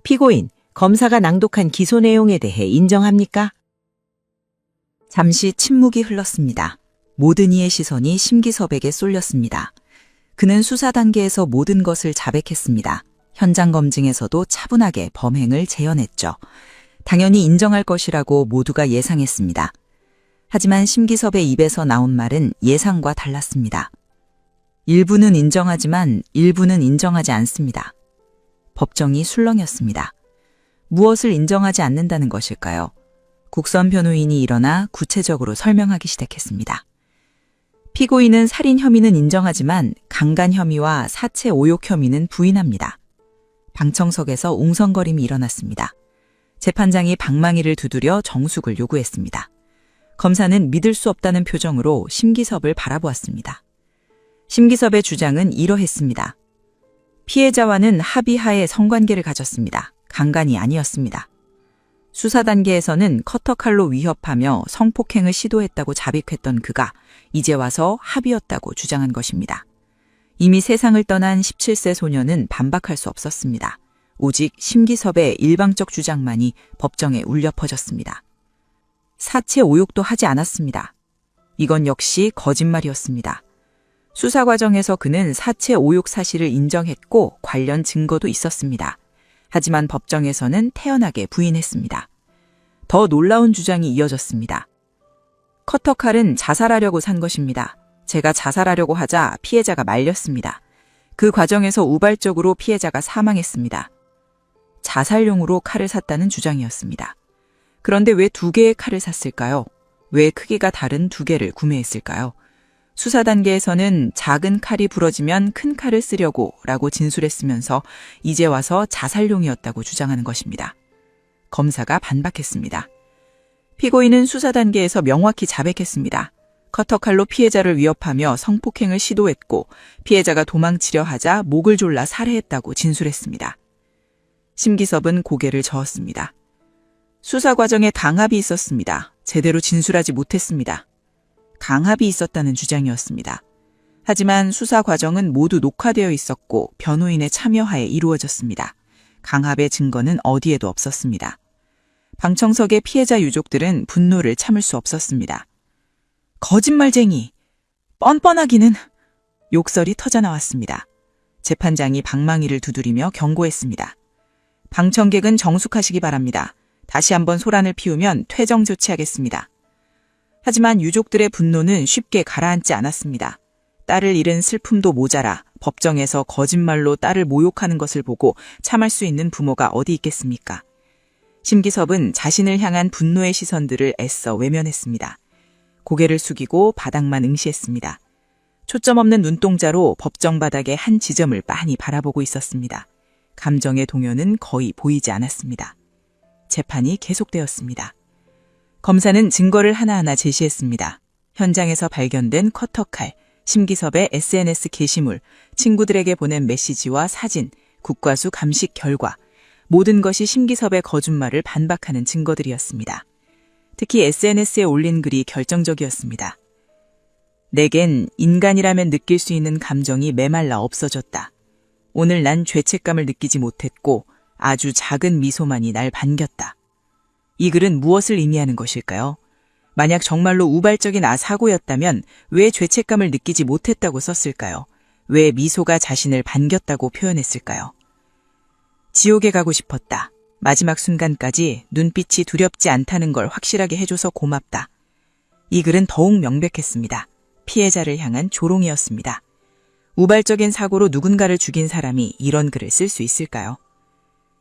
피고인, 검사가 낭독한 기소 내용에 대해 인정합니까? 잠시 침묵이 흘렀습니다. 모든 이의 시선이 심기섭에게 쏠렸습니다. 그는 수사 단계에서 모든 것을 자백했습니다. 현장 검증에서도 차분하게 범행을 재현했죠. 당연히 인정할 것이라고 모두가 예상했습니다. 하지만 심기섭의 입에서 나온 말은 예상과 달랐습니다. 일부는 인정하지만 일부는 인정하지 않습니다. 법정이 술렁였습니다. 무엇을 인정하지 않는다는 것일까요? 국선 변호인이 일어나 구체적으로 설명하기 시작했습니다. 피고인은 살인 혐의는 인정하지만 강간 혐의와 사체 오욕 혐의는 부인합니다. 방청석에서 웅성거림이 일어났습니다. 재판장이 방망이를 두드려 정숙을 요구했습니다. 검사는 믿을 수 없다는 표정으로 심기섭을 바라보았습니다. 심기섭의 주장은 이러했습니다. 피해자와는 합의하에 성관계를 가졌습니다. 강간이 아니었습니다. 수사 단계에서는 커터칼로 위협하며 성폭행을 시도했다고 자백했던 그가 이제 와서 합의였다고 주장한 것입니다. 이미 세상을 떠난 17세 소녀는 반박할 수 없었습니다. 오직 심기섭의 일방적 주장만이 법정에 울려 퍼졌습니다. 사체 오욕도 하지 않았습니다. 이건 역시 거짓말이었습니다. 수사 과정에서 그는 사체 오욕 사실을 인정했고 관련 증거도 있었습니다. 하지만 법정에서는 태연하게 부인했습니다. 더 놀라운 주장이 이어졌습니다. 커터칼은 자살하려고 산 것입니다. 제가 자살하려고 하자 피해자가 말렸습니다. 그 과정에서 우발적으로 피해자가 사망했습니다. 자살용으로 칼을 샀다는 주장이었습니다. 그런데 왜 2개의 칼을 샀을까요? 왜 크기가 다른 2개를 구매했을까요? 수사 단계에서는 작은 칼이 부러지면 큰 칼을 쓰려고 라고 진술했으면서 이제 와서 자살용이었다고 주장하는 것입니다. 검사가 반박했습니다. 피고인은 수사 단계에서 명확히 자백했습니다. 커터칼로 피해자를 위협하며 성폭행을 시도했고 피해자가 도망치려 하자 목을 졸라 살해했다고 진술했습니다. 심기섭은 고개를 저었습니다. 수사 과정에 강압이 있었습니다. 제대로 진술하지 못했습니다. 강압이 있었다는 주장이었습니다. 하지만 수사 과정은 모두 녹화되어 있었고 변호인의 참여하에 이루어졌습니다. 강압의 증거는 어디에도 없었습니다. 방청석의 피해자 유족들은 분노를 참을 수 없었습니다. 거짓말쟁이! 뻔뻔하기는! 욕설이 터져나왔습니다. 재판장이 방망이를 두드리며 경고했습니다. 방청객은 정숙하시기 바랍니다. 다시 한번 소란을 피우면 퇴정 조치하겠습니다. 하지만 유족들의 분노는 쉽게 가라앉지 않았습니다. 딸을 잃은 슬픔도 모자라 법정에서 거짓말로 딸을 모욕하는 것을 보고 참을 수 있는 부모가 어디 있겠습니까? 심기섭은 자신을 향한 분노의 시선들을 애써 외면했습니다. 고개를 숙이고 바닥만 응시했습니다. 초점 없는 눈동자로 법정 바닥의 한 지점을 빤히 바라보고 있었습니다. 감정의 동요는 거의 보이지 않았습니다. 재판이 계속되었습니다. 검사는 증거를 하나하나 제시했습니다. 현장에서 발견된 커터칼, 심기섭의 SNS 게시물, 친구들에게 보낸 메시지와 사진, 국과수 감식 결과, 모든 것이 심기섭의 거짓말을 반박하는 증거들이었습니다. 특히 SNS에 올린 글이 결정적이었습니다. 내겐 인간이라면 느낄 수 있는 감정이 메말라 없어졌다. 오늘 난 죄책감을 느끼지 못했고 아주 작은 미소만이 날 반겼다. 이 글은 무엇을 의미하는 것일까요? 만약 정말로 우발적인 사고였다면 왜 죄책감을 느끼지 못했다고 썼을까요? 왜 미소가 자신을 반겼다고 표현했을까요? 지옥에 가고 싶었다. 마지막 순간까지 눈빛이 두렵지 않다는 걸 확실하게 해줘서 고맙다. 이 글은 더욱 명백했습니다. 피해자를 향한 조롱이었습니다. 우발적인 사고로 누군가를 죽인 사람이 이런 글을 쓸 수 있을까요?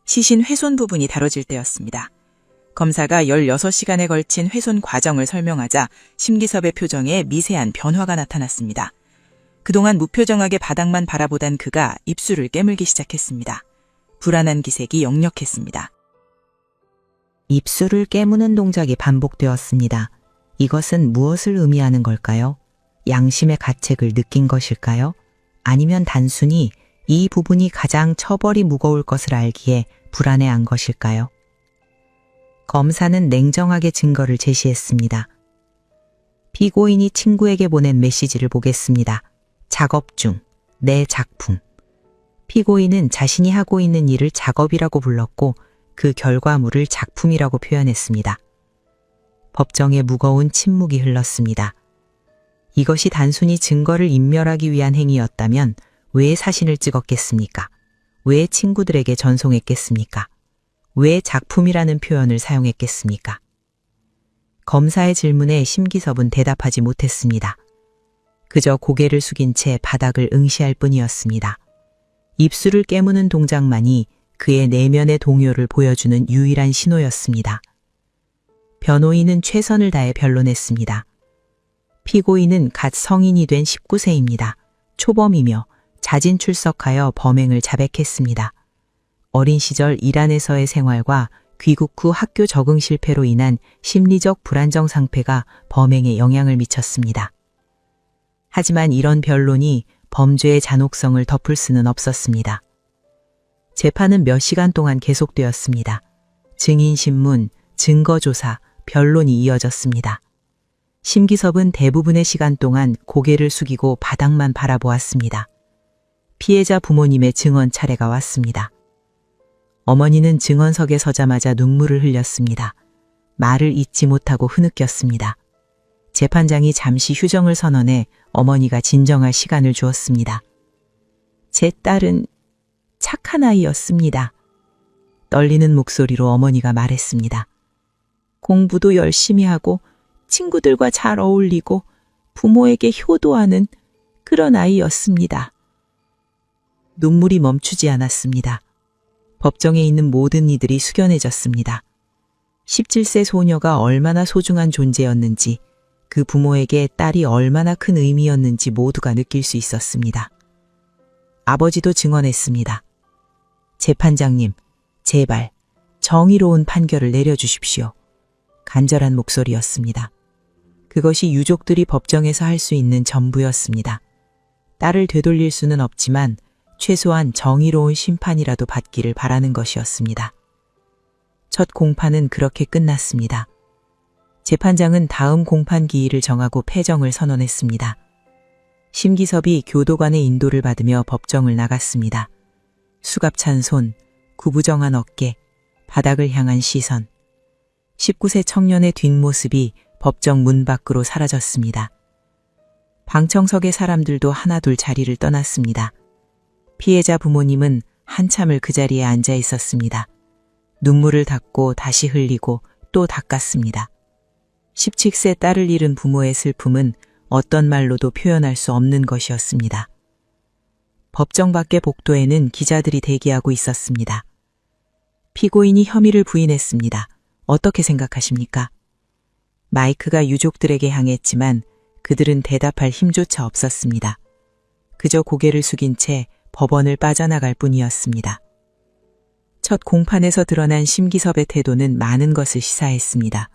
시신 훼손 부분이 다뤄질 때였습니다. 검사가 16시간에 걸친 훼손 과정을 설명하자 심기섭의 표정에 미세한 변화가 나타났습니다. 그동안 무표정하게 바닥만 바라보던 그가 입술을 깨물기 시작했습니다. 불안한 기색이 역력했습니다. 입술을 깨무는 동작이 반복되었습니다. 이것은 무엇을 의미하는 걸까요? 양심의 가책을 느낀 것일까요? 아니면 단순히 이 부분이 가장 처벌이 무거울 것을 알기에 불안해한 것일까요? 검사는 냉정하게 증거를 제시했습니다. 피고인이 친구에게 보낸 메시지를 보겠습니다. 작업 중, 내 작품. 피고인은 자신이 하고 있는 일을 작업이라고 불렀고 그 결과물을 작품이라고 표현했습니다. 법정에 무거운 침묵이 흘렀습니다. 이것이 단순히 증거를 인멸하기 위한 행위였다면 왜 사진을 찍었겠습니까? 왜 친구들에게 전송했겠습니까? 왜 작품이라는 표현을 사용했겠습니까? 검사의 질문에 심기섭은 대답하지 못했습니다. 그저 고개를 숙인 채 바닥을 응시할 뿐이었습니다. 입술을 깨무는 동작만이 그의 내면의 동요를 보여주는 유일한 신호였습니다. 변호인은 최선을 다해 변론했습니다. 피고인은 갓 성인이 된 19세입니다. 초범이며 자진 출석하여 범행을 자백했습니다. 어린 시절 이란에서의 생활과 귀국 후 학교 적응 실패로 인한 심리적 불안정 상태가 범행에 영향을 미쳤습니다. 하지만 이런 변론이 범죄의 잔혹성을 덮을 수는 없었습니다. 재판은 몇 시간 동안 계속되었습니다. 증인신문, 증거조사, 변론이 이어졌습니다. 심기섭은 대부분의 시간 동안 고개를 숙이고 바닥만 바라보았습니다. 피해자 부모님의 증언 차례가 왔습니다. 어머니는 증언석에 서자마자 눈물을 흘렸습니다. 말을 잇지 못하고 흐느꼈습니다. 재판장이 잠시 휴정을 선언해 어머니가 진정할 시간을 주었습니다. 제 딸은 착한 아이였습니다. 떨리는 목소리로 어머니가 말했습니다. 공부도 열심히 하고 친구들과 잘 어울리고 부모에게 효도하는 그런 아이였습니다. 눈물이 멈추지 않았습니다. 법정에 있는 모든 이들이 숙연해졌습니다. 17세 소녀가 얼마나 소중한 존재였는지, 그 부모에게 딸이 얼마나 큰 의미였는지 모두가 느낄 수 있었습니다. 아버지도 증언했습니다. 재판장님, 제발 정의로운 판결을 내려주십시오. 간절한 목소리였습니다. 그것이 유족들이 법정에서 할 수 있는 전부였습니다. 딸을 되돌릴 수는 없지만 최소한 정의로운 심판이라도 받기를 바라는 것이었습니다. 첫 공판은 그렇게 끝났습니다. 재판장은 다음 공판 기일을 정하고 패정을 선언했습니다. 심기섭이 교도관의 인도를 받으며 법정을 나갔습니다. 수갑찬 손, 구부정한 어깨, 바닥을 향한 시선. 19세 청년의 뒷모습이 법정 문 밖으로 사라졌습니다. 방청석의 사람들도 하나둘 자리를 떠났습니다. 피해자 부모님은 한참을 그 자리에 앉아 있었습니다. 눈물을 닦고 다시 흘리고 또 닦았습니다. 17세 딸을 잃은 부모의 슬픔은 어떤 말로도 표현할 수 없는 것이었습니다. 법정 밖의 복도에는 기자들이 대기하고 있었습니다. 피고인이 혐의를 부인했습니다. 어떻게 생각하십니까? 마이크가 유족들에게 향했지만 그들은 대답할 힘조차 없었습니다. 그저 고개를 숙인 채 법원을 빠져나갈 뿐이었습니다. 첫 공판에서 드러난 심기섭의 태도는 많은 것을 시사했습니다.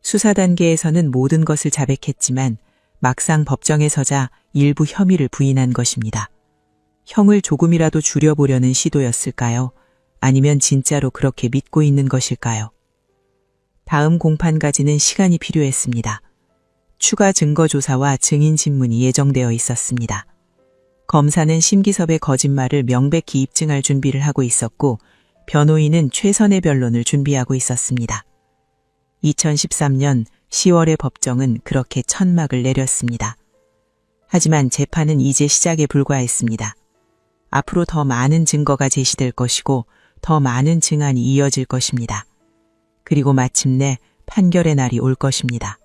수사 단계에서는 모든 것을 자백했지만 막상 법정에 서자 일부 혐의를 부인한 것입니다. 형을 조금이라도 줄여보려는 시도였을까요? 아니면 진짜로 그렇게 믿고 있는 것일까요? 다음 공판까지는 시간이 필요했습니다. 추가 증거 조사와 증인 신문이 예정되어 있었습니다. 검사는 심기섭의 거짓말을 명백히 입증할 준비를 하고 있었고, 변호인은 최선의 변론을 준비하고 있었습니다. 2013년 10월의 법정은 그렇게 천막을 내렸습니다. 하지만 재판은 이제 시작에 불과했습니다. 앞으로 더 많은 증거가 제시될 것이고 더 많은 증안이 이어질 것입니다. 그리고 마침내 판결의 날이 올 것입니다.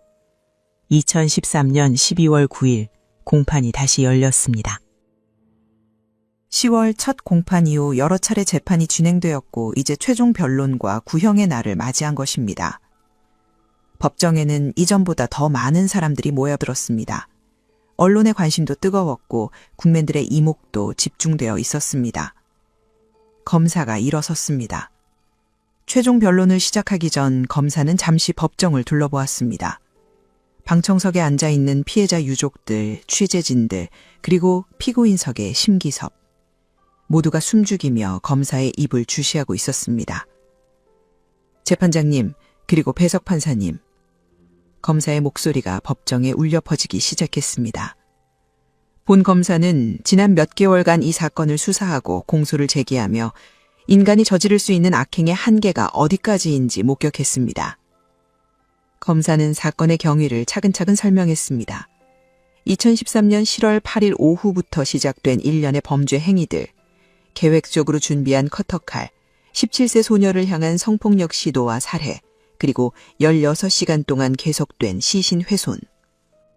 2013년 12월 9일 공판이 다시 열렸습니다. 10월 첫 공판 이후 여러 차례 재판이 진행되었고 이제 최종 변론과 구형의 날을 맞이한 것입니다. 법정에는 이전보다 더 많은 사람들이 모여들었습니다. 언론의 관심도 뜨거웠고 국민들의 이목도 집중되어 있었습니다. 검사가 일어섰습니다. 최종 변론을 시작하기 전 검사는 잠시 법정을 둘러보았습니다. 방청석에 앉아있는 피해자 유족들, 취재진들, 그리고 피고인석의 심기섭. 모두가 숨죽이며 검사의 입을 주시하고 있었습니다. 재판장님, 그리고 배석 판사님. 검사의 목소리가 법정에 울려 퍼지기 시작했습니다. 본 검사는 지난 몇 개월간 이 사건을 수사하고 공소를 제기하며 인간이 저지를 수 있는 악행의 한계가 어디까지인지 목격했습니다. 검사는 사건의 경위를 차근차근 설명했습니다. 2013년 7월 8일 오후부터 시작된 일련의 범죄 행위들, 계획적으로 준비한 커터칼, 17세 소녀를 향한 성폭력 시도와 살해, 그리고 16시간 동안 계속된 시신 훼손.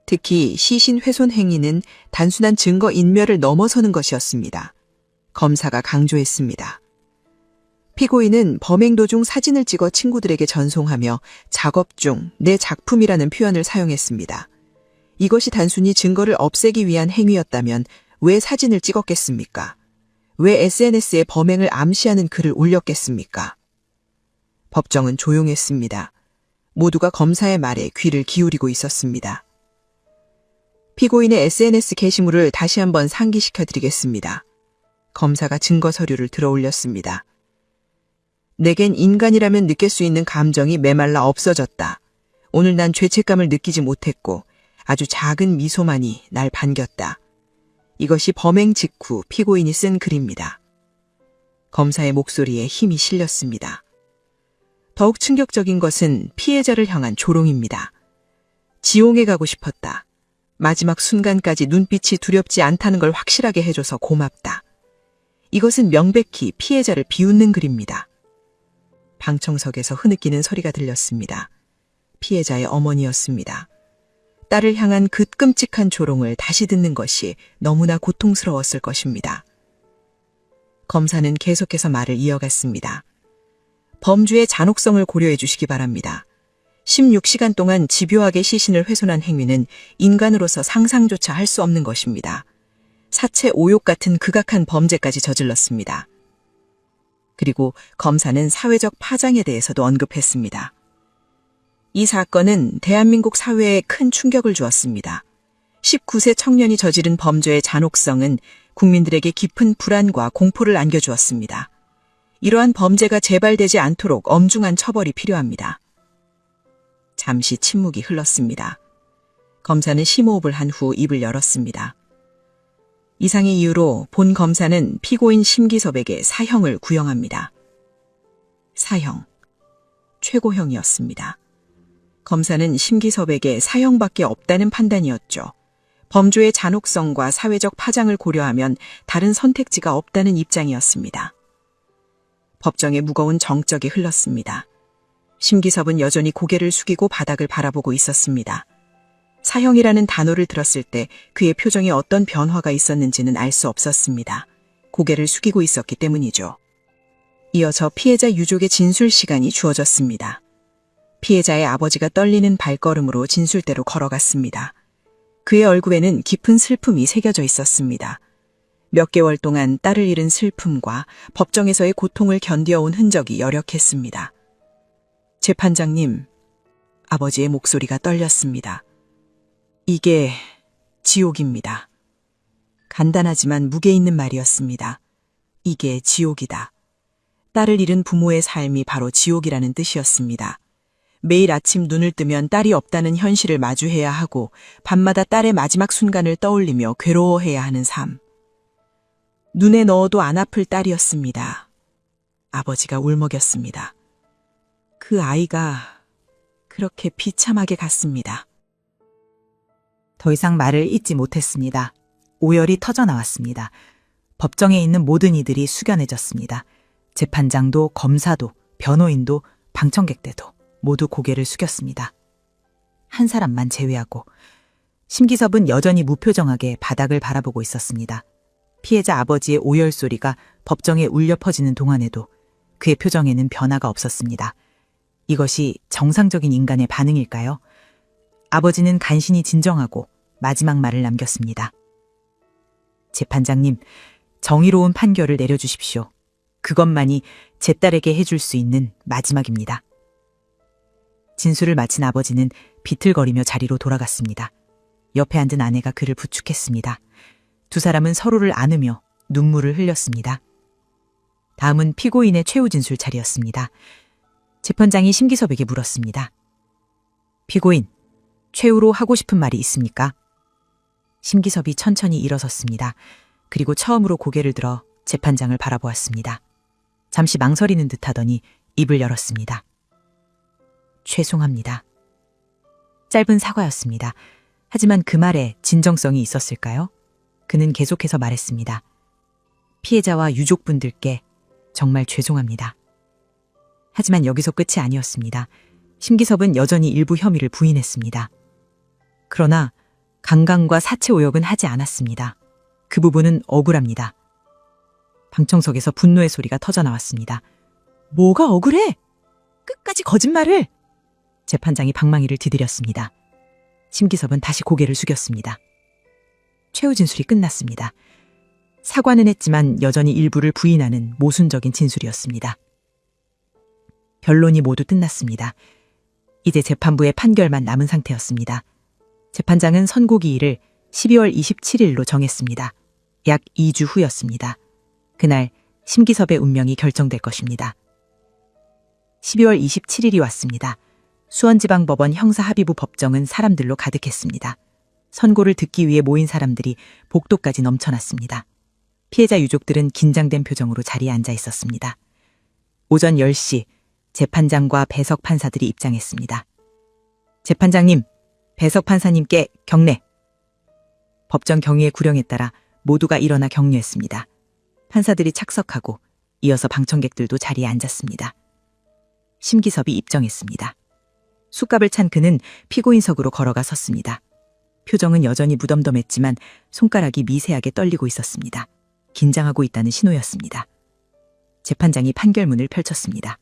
특히 시신 훼손 행위는 단순한 증거 인멸을 넘어서는 것이었습니다. 검사가 강조했습니다. 피고인은 범행 도중 사진을 찍어 친구들에게 전송하며 작업 중 내 작품이라는 표현을 사용했습니다. 이것이 단순히 증거를 없애기 위한 행위였다면 왜 사진을 찍었겠습니까? 왜 SNS에 범행을 암시하는 글을 올렸겠습니까? 법정은 조용했습니다. 모두가 검사의 말에 귀를 기울이고 있었습니다. 피고인의 SNS 게시물을 다시 한번 상기시켜드리겠습니다. 검사가 증거 서류를 들어 올렸습니다. 내겐 인간이라면 느낄 수 있는 감정이 메말라 없어졌다. 오늘 난 죄책감을 느끼지 못했고 아주 작은 미소만이 날 반겼다. 이것이 범행 직후 피고인이 쓴 글입니다. 검사의 목소리에 힘이 실렸습니다. 더욱 충격적인 것은 피해자를 향한 조롱입니다. 지옥에 가고 싶었다. 마지막 순간까지 눈빛이 두렵지 않다는 걸 확실하게 해줘서 고맙다. 이것은 명백히 피해자를 비웃는 글입니다. 방청석에서 흐느끼는 소리가 들렸습니다. 피해자의 어머니였습니다. 딸을 향한 그 끔찍한 조롱을 다시 듣는 것이 너무나 고통스러웠을 것입니다. 검사는 계속해서 말을 이어갔습니다. 범주의 잔혹성을 고려해 주시기 바랍니다. 16시간 동안 집요하게 시신을 훼손한 행위는 인간으로서 상상조차 할 수 없는 것입니다. 사체 오욕 같은 극악한 범죄까지 저질렀습니다. 그리고 검사는 사회적 파장에 대해서도 언급했습니다. 이 사건은 대한민국 사회에 큰 충격을 주었습니다. 19세 청년이 저지른 범죄의 잔혹성은 국민들에게 깊은 불안과 공포를 안겨주었습니다. 이러한 범죄가 재발되지 않도록 엄중한 처벌이 필요합니다. 잠시 침묵이 흘렀습니다. 검사는 심호흡을 한 후 입을 열었습니다. 이상의 이유로 본 검사는 피고인 심기섭에게 사형을 구형합니다. 사형. 최고형이었습니다. 검사는 심기섭에게 사형밖에 없다는 판단이었죠. 범죄의 잔혹성과 사회적 파장을 고려하면 다른 선택지가 없다는 입장이었습니다. 법정에 무거운 정적이 흘렀습니다. 심기섭은 여전히 고개를 숙이고 바닥을 바라보고 있었습니다. 사형이라는 단어를 들었을 때 그의 표정에 어떤 변화가 있었는지는 알 수 없었습니다. 고개를 숙이고 있었기 때문이죠. 이어서 피해자 유족의 진술 시간이 주어졌습니다. 피해자의 아버지가 떨리는 발걸음으로 진술대로 걸어갔습니다. 그의 얼굴에는 깊은 슬픔이 새겨져 있었습니다. 몇 개월 동안 딸을 잃은 슬픔과 법정에서의 고통을 견뎌온 흔적이 여력했습니다. 재판장님, 아버지의 목소리가 떨렸습니다. 이게 지옥입니다. 간단하지만 무게 있는 말이었습니다. 이게 지옥이다. 딸을 잃은 부모의 삶이 바로 지옥이라는 뜻이었습니다. 매일 아침 눈을 뜨면 딸이 없다는 현실을 마주해야 하고 밤마다 딸의 마지막 순간을 떠올리며 괴로워해야 하는 삶. 눈에 넣어도 안 아플 딸이었습니다. 아버지가 울먹였습니다. 그 아이가 그렇게 비참하게 갔습니다. 더 이상 말을 잇지 못했습니다. 오열이 터져나왔습니다. 법정에 있는 모든 이들이 숙연해졌습니다. 재판장도 검사도 변호인도 방청객들도 모두 고개를 숙였습니다. 한 사람만 제외하고 심기섭은 여전히 무표정하게 바닥을 바라보고 있었습니다. 피해자 아버지의 오열 소리가 법정에 울려 퍼지는 동안에도 그의 표정에는 변화가 없었습니다. 이것이 정상적인 인간의 반응일까요? 아버지는 간신히 진정하고 마지막 말을 남겼습니다. 재판장님, 정의로운 판결을 내려주십시오. 그것만이 제 딸에게 해줄 수 있는 마지막입니다. 진술을 마친 아버지는 비틀거리며 자리로 돌아갔습니다. 옆에 앉은 아내가 그를 부축했습니다. 두 사람은 서로를 안으며 눈물을 흘렸습니다. 다음은 피고인의 최후 진술 차례였습니다. 재판장이 심기섭에게 물었습니다. 피고인, 최후로 하고 싶은 말이 있습니까? 심기섭이 천천히 일어섰습니다. 그리고 처음으로 고개를 들어 재판장을 바라보았습니다. 잠시 망설이는 듯하더니 입을 열었습니다. 죄송합니다. 짧은 사과였습니다. 하지만 그 말에 진정성이 있었을까요? 그는 계속해서 말했습니다. 피해자와 유족분들께 정말 죄송합니다. 하지만 여기서 끝이 아니었습니다. 심기섭은 여전히 일부 혐의를 부인했습니다. 그러나 강간과 사체 오역은 하지 않았습니다. 그 부분은 억울합니다. 방청석에서 분노의 소리가 터져나왔습니다. 뭐가 억울해? 끝까지 거짓말을! 재판장이 방망이를 디디렸습니다. 심기섭은 다시 고개를 숙였습니다. 최후 진술이 끝났습니다. 사과는 했지만 여전히 일부를 부인하는 모순적인 진술이었습니다. 변론이 모두 끝났습니다. 이제 재판부의 판결만 남은 상태였습니다. 재판장은 선고기일을 12월 27일로 정했습니다. 약 2주 후였습니다. 그날 심기섭의 운명이 결정될 것입니다. 12월 27일이 왔습니다. 수원지방법원 형사합의부 법정은 사람들로 가득했습니다. 선고를 듣기 위해 모인 사람들이 복도까지 넘쳐났습니다. 피해자 유족들은 긴장된 표정으로 자리에 앉아 있었습니다. 오전 10시 재판장과 배석 판사들이 입장했습니다. 재판장님, 배석 판사님께 경례. 법정 경위의 구령에 따라 모두가 일어나 격려했습니다. 판사들이 착석하고 이어서 방청객들도 자리에 앉았습니다. 심기섭이 입정했습니다. 숫갑을 찬 그는 피고인석으로 걸어가 섰습니다. 표정은 여전히 무덤덤했지만 손가락이 미세하게 떨리고 있었습니다. 긴장하고 있다는 신호였습니다. 재판장이 판결문을 펼쳤습니다.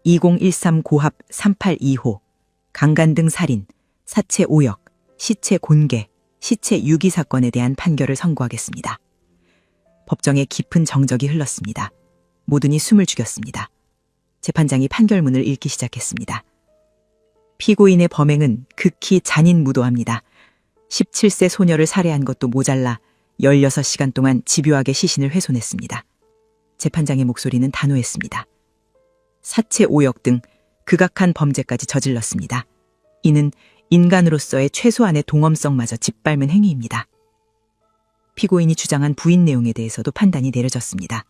2013 고합 382호 강간 등 살인, 사체 오역, 시체 곤개, 시체 유기 사건에 대한 판결을 선고하겠습니다. 법정에 깊은 정적이 흘렀습니다. 모든이 숨을 죽였습니다. 재판장이 판결문을 읽기 시작했습니다. 피고인의 범행은 극히 잔인무도합니다. 17세 소녀를 살해한 것도 모자라 16시간 동안 집요하게 시신을 훼손했습니다. 재판장의 목소리는 단호했습니다. 사체 오역 등 극악한 범죄까지 저질렀습니다. 이는 인간으로서의 최소한의 동엄성마저 짓밟은 행위입니다. 피고인이 주장한 부인 내용에 대해서도 판단이 내려졌습니다.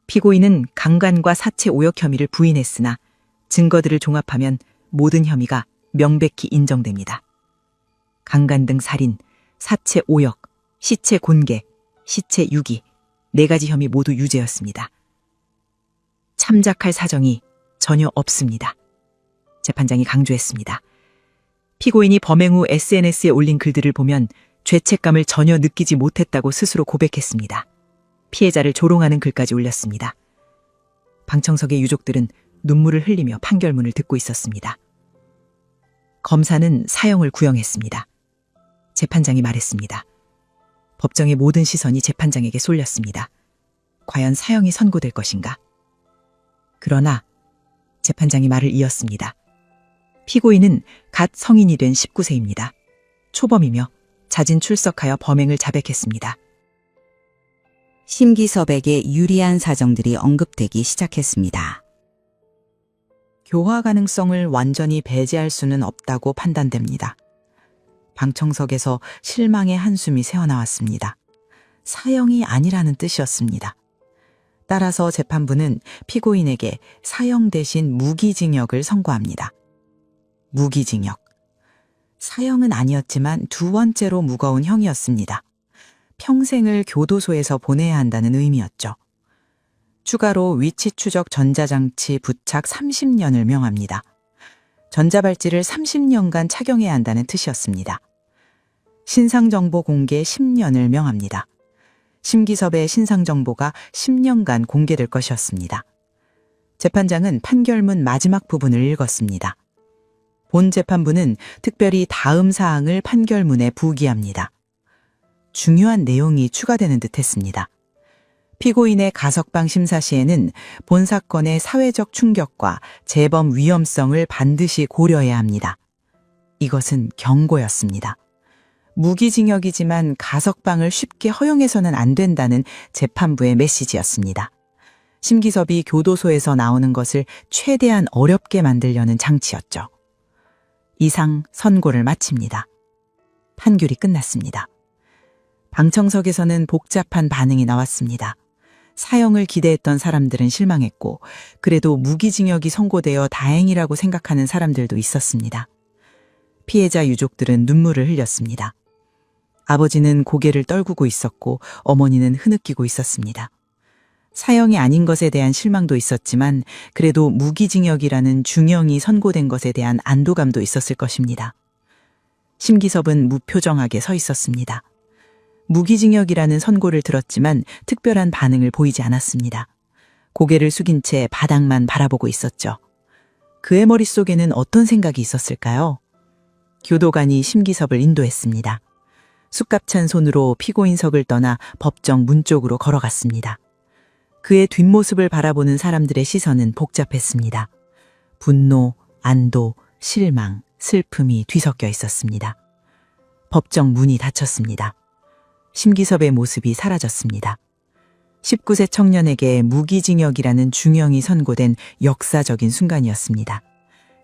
피고인은 강간과 사체 오역 혐의를 부인했으나 증거들을 종합하면 모든 혐의가 명백히 인정됩니다. 강간 등 살인, 사체 오역, 시체 곤개, 시체 유기, 4가지 혐의 모두 유죄였습니다. 참작할 사정이 전혀 없습니다. 재판장이 강조했습니다. 피고인이 범행 후 SNS에 올린 글들을 보면 죄책감을 전혀 느끼지 못했다고 스스로 고백했습니다. 피해자를 조롱하는 글까지 올렸습니다. 방청석의 유족들은 눈물을 흘리며 판결문을 듣고 있었습니다. 검사는 사형을 구형했습니다. 재판장이 말했습니다. 법정의 모든 시선이 재판장에게 쏠렸습니다. 과연 사형이 선고될 것인가? 그러나 재판장이 말을 이었습니다. 피고인은 갓 성인이 된 19세입니다. 초범이며 자진 출석하여 범행을 자백했습니다. 심기섭에게 유리한 사정들이 언급되기 시작했습니다. 교화 가능성을 완전히 배제할 수는 없다고 판단됩니다. 방청석에서 실망의 한숨이 새어나왔습니다. 사형이 아니라는 뜻이었습니다. 따라서 재판부는 피고인에게 사형 대신 무기징역을 선고합니다. 무기징역. 사형은 아니었지만 2번째로 무거운 형이었습니다. 평생을 교도소에서 보내야 한다는 의미였죠. 추가로 위치 추적 전자장치 부착 30년을 명합니다. 전자발찌를 30년간 착용해야 한다는 뜻이었습니다. 신상정보 공개 10년을 명합니다. 심기섭의 신상정보가 10년간 공개될 것이었습니다. 재판장은 판결문 마지막 부분을 읽었습니다. 본 재판부는 특별히 다음 사항을 판결문에 부기합니다. 중요한 내용이 추가되는 듯 했습니다. 피고인의 가석방 심사 시에는 본 사건의 사회적 충격과 재범 위험성을 반드시 고려해야 합니다. 이것은 경고였습니다. 무기징역이지만 가석방을 쉽게 허용해서는 안 된다는 재판부의 메시지였습니다. 심기섭이 교도소에서 나오는 것을 최대한 어렵게 만들려는 장치였죠. 이상 선고를 마칩니다. 판결이 끝났습니다. 방청석에서는 복잡한 반응이 나왔습니다. 사형을 기대했던 사람들은 실망했고, 그래도 무기징역이 선고되어 다행이라고 생각하는 사람들도 있었습니다. 피해자 유족들은 눈물을 흘렸습니다. 아버지는 고개를 떨구고 있었고 어머니는 흐느끼고 있었습니다. 사형이 아닌 것에 대한 실망도 있었지만 그래도 무기징역이라는 중형이 선고된 것에 대한 안도감도 있었을 것입니다. 심기섭은 무표정하게 서 있었습니다. 무기징역이라는 선고를 들었지만 특별한 반응을 보이지 않았습니다. 고개를 숙인 채 바닥만 바라보고 있었죠. 그의 머릿속에는 어떤 생각이 있었을까요? 교도관이 심기섭을 인도했습니다. 쑥갑찬 손으로 피고인석을 떠나 법정 문 쪽으로 걸어갔습니다. 그의 뒷모습을 바라보는 사람들의 시선은 복잡했습니다. 분노, 안도, 실망, 슬픔이 뒤섞여 있었습니다. 법정 문이 닫혔습니다. 심기섭의 모습이 사라졌습니다. 19세 청년에게 무기징역이라는 중형이 선고된 역사적인 순간이었습니다.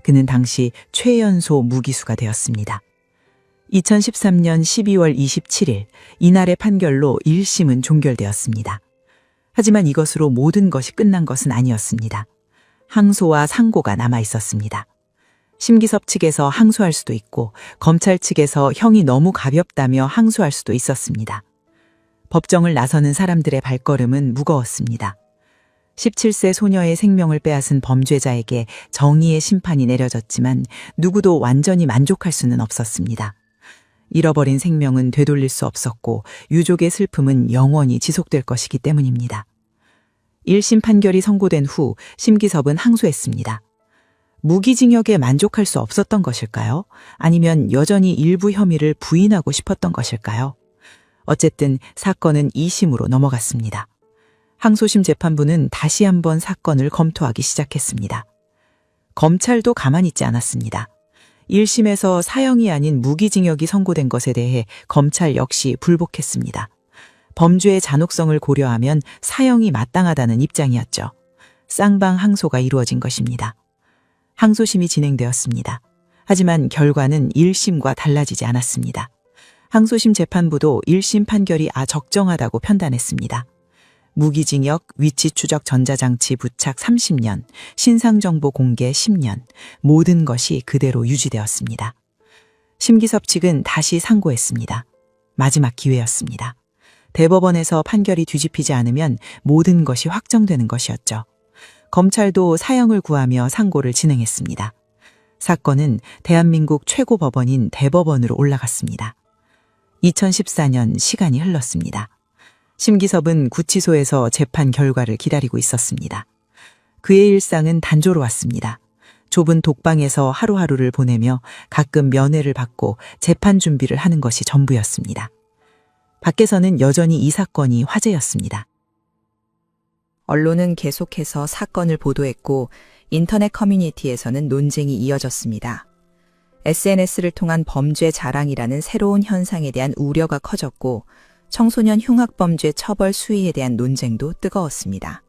그는 당시 최연소 무기수가 되었습니다. 2013년 12월 27일 이날의 판결로 1심은 종결되었습니다. 하지만 이것으로 모든 것이 끝난 것은 아니었습니다. 항소와 상고가 남아 있었습니다. 심기섭 측에서 항소할 수도 있고 검찰 측에서 형이 너무 가볍다며 항소할 수도 있었습니다. 법정을 나서는 사람들의 발걸음은 무거웠습니다. 17세 소녀의 생명을 빼앗은 범죄자에게 정의의 심판이 내려졌지만 누구도 완전히 만족할 수는 없었습니다. 잃어버린 생명은 되돌릴 수 없었고 유족의 슬픔은 영원히 지속될 것이기 때문입니다. 1심 판결이 선고된 후 심기섭은 항소했습니다. 무기징역에 만족할 수 없었던 것일까요? 아니면 여전히 일부 혐의를 부인하고 싶었던 것일까요? 어쨌든 사건은 2심으로 넘어갔습니다. 항소심 재판부는 다시 한번 사건을 검토하기 시작했습니다. 검찰도 가만히 있지 않았습니다. 1심에서 사형이 아닌 무기징역이 선고된 것에 대해 검찰 역시 불복했습니다. 범죄의 잔혹성을 고려하면 사형이 마땅하다는 입장이었죠. 쌍방 항소가 이루어진 것입니다. 항소심이 진행되었습니다. 하지만 결과는 1심과 달라지지 않았습니다. 항소심 재판부도 1심 판결이 적정하다고 판단했습니다. 무기징역, 위치 추적 전자장치 부착 30년, 신상정보 공개 10년, 모든 것이 그대로 유지되었습니다. 심기섭 측은 다시 상고했습니다. 마지막 기회였습니다. 대법원에서 판결이 뒤집히지 않으면 모든 것이 확정되는 것이었죠. 검찰도 사형을 구하며 상고를 진행했습니다. 사건은 대한민국 최고법원인 대법원으로 올라갔습니다. 2014년 시간이 흘렀습니다. 심기섭은 구치소에서 재판 결과를 기다리고 있었습니다. 그의 일상은 단조로웠습니다. 좁은 독방에서 하루하루를 보내며 가끔 면회를 받고 재판 준비를 하는 것이 전부였습니다. 밖에서는 여전히 이 사건이 화제였습니다. 언론은 계속해서 사건을 보도했고 인터넷 커뮤니티에서는 논쟁이 이어졌습니다. SNS를 통한 범죄 자랑이라는 새로운 현상에 대한 우려가 커졌고 청소년 흉악범죄 처벌 수위에 대한 논쟁도 뜨거웠습니다.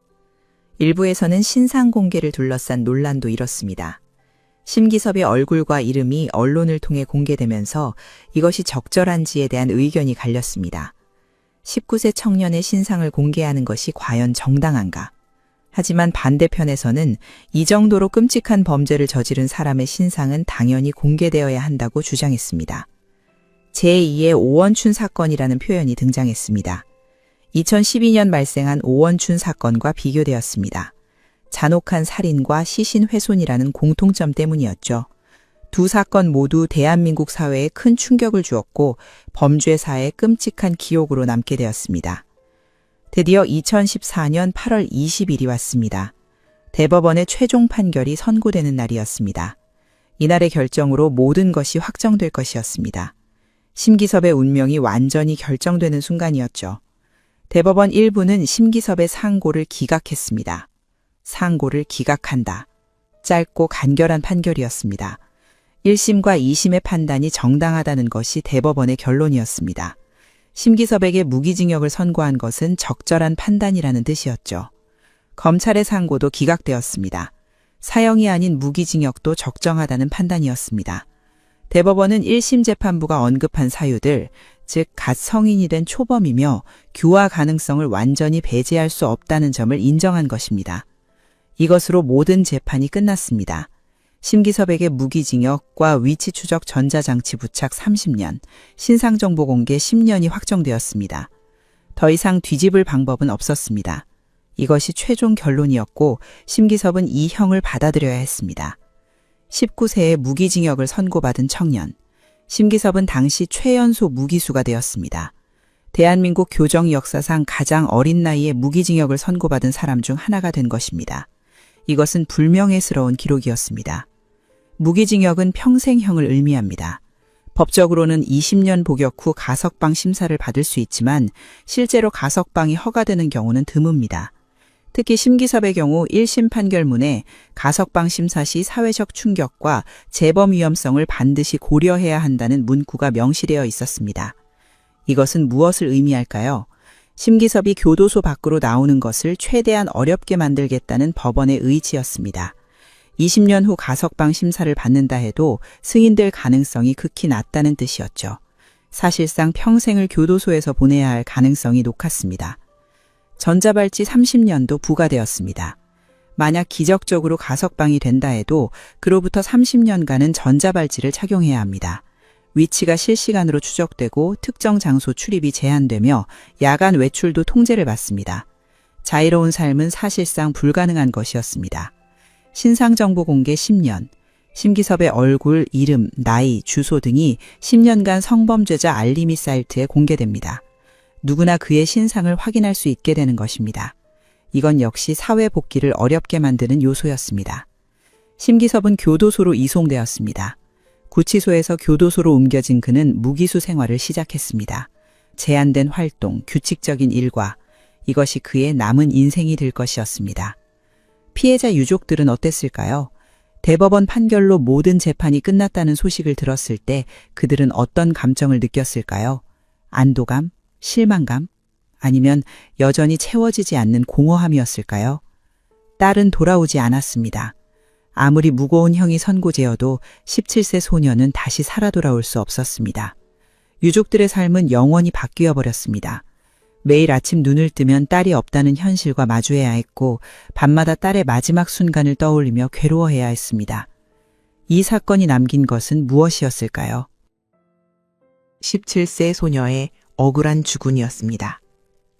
일부에서는 신상 공개를 둘러싼 논란도 일었습니다. 심기섭의 얼굴과 이름이 언론을 통해 공개되면서 이것이 적절한지에 대한 의견이 갈렸습니다. 19세 청년의 신상을 공개하는 것이 과연 정당한가? 하지만 반대편에서는 이 정도로 끔찍한 범죄를 저지른 사람의 신상은 당연히 공개되어야 한다고 주장했습니다. 제2의 오원춘 사건이라는 표현이 등장했습니다. 2012년 발생한 오원춘 사건과 비교되었습니다. 잔혹한 살인과 시신훼손이라는 공통점 때문이었죠. 두 사건 모두 대한민국 사회에 큰 충격을 주었고 범죄사의 끔찍한 기억으로 남게 되었습니다. 드디어 2014년 8월 20일이 왔습니다. 대법원의 최종 판결이 선고되는 날이었습니다. 이날의 결정으로 모든 것이 확정될 것이었습니다. 심기섭의 운명이 완전히 결정되는 순간이었죠. 대법원 1부는 심기섭의 상고를 기각했습니다. 상고를 기각한다. 짧고 간결한 판결이었습니다. 1심과 2심의 판단이 정당하다는 것이 대법원의 결론이었습니다. 심기섭에게 무기징역을 선고한 것은 적절한 판단이라는 뜻이었죠. 검찰의 상고도 기각되었습니다. 사형이 아닌 무기징역도 적정하다는 판단이었습니다. 대법원은 1심 재판부가 언급한 사유들, 즉 갓 성인이 된 초범이며 교화 가능성을 완전히 배제할 수 없다는 점을 인정한 것입니다. 이것으로 모든 재판이 끝났습니다. 심기섭에게 무기징역과 위치 추적 전자장치 부착 30년, 신상정보 공개 10년이 확정되었습니다. 더 이상 뒤집을 방법은 없었습니다. 이것이 최종 결론이었고 심기섭은 이 형을 받아들여야 했습니다. 19세에 무기징역을 선고받은 청년. 심기섭은 당시 최연소 무기수가 되었습니다. 대한민국 교정 역사상 가장 어린 나이에 무기징역을 선고받은 사람 중 하나가 된 것입니다. 이것은 불명예스러운 기록이었습니다. 무기징역은 평생형을 의미합니다. 법적으로는 20년 복역 후 가석방 심사를 받을 수 있지만 실제로 가석방이 허가되는 경우는 드뭅니다. 특히 심기섭의 경우 1심 판결문에 가석방 심사 시 사회적 충격과 재범 위험성을 반드시 고려해야 한다는 문구가 명시되어 있었습니다. 이것은 무엇을 의미할까요? 심기섭이 교도소 밖으로 나오는 것을 최대한 어렵게 만들겠다는 법원의 의지였습니다. 20년 후 가석방 심사를 받는다 해도 승인될 가능성이 극히 낮다는 뜻이었죠. 사실상 평생을 교도소에서 보내야 할 가능성이 높았습니다. 전자발찌 30년도 부과되었습니다. 만약 기적적으로 가석방이 된다 해도 그로부터 30년간은 전자발찌를 착용해야 합니다. 위치가 실시간으로 추적되고 특정 장소 출입이 제한되며 야간 외출도 통제를 받습니다. 자유로운 삶은 사실상 불가능한 것이었습니다. 신상정보 공개 10년, 심기섭의 얼굴, 이름, 나이, 주소 등이 10년간 성범죄자 알림이 사이트에 공개됩니다. 누구나 그의 신상을 확인할 수 있게 되는 것입니다. 이건 역시 사회 복귀를 어렵게 만드는 요소였습니다. 심기섭은 교도소로 이송되었습니다. 구치소에서 교도소로 옮겨진 그는 무기수 생활을 시작했습니다. 제한된 활동, 규칙적인 일과 이것이 그의 남은 인생이 될 것이었습니다. 피해자 유족들은 어땠을까요? 대법원 판결로 모든 재판이 끝났다는 소식을 들었을 때 그들은 어떤 감정을 느꼈을까요? 안도감? 실망감? 아니면 여전히 채워지지 않는 공허함이었을까요? 딸은 돌아오지 않았습니다. 아무리 무거운 형이 선고되어도 17세 소녀는 다시 살아 돌아올 수 없었습니다. 유족들의 삶은 영원히 바뀌어 버렸습니다. 매일 아침 눈을 뜨면 딸이 없다는 현실과 마주해야 했고 밤마다 딸의 마지막 순간을 떠올리며 괴로워해야 했습니다. 이 사건이 남긴 것은 무엇이었을까요? 17세 소녀의 억울한 죽음이었습니다.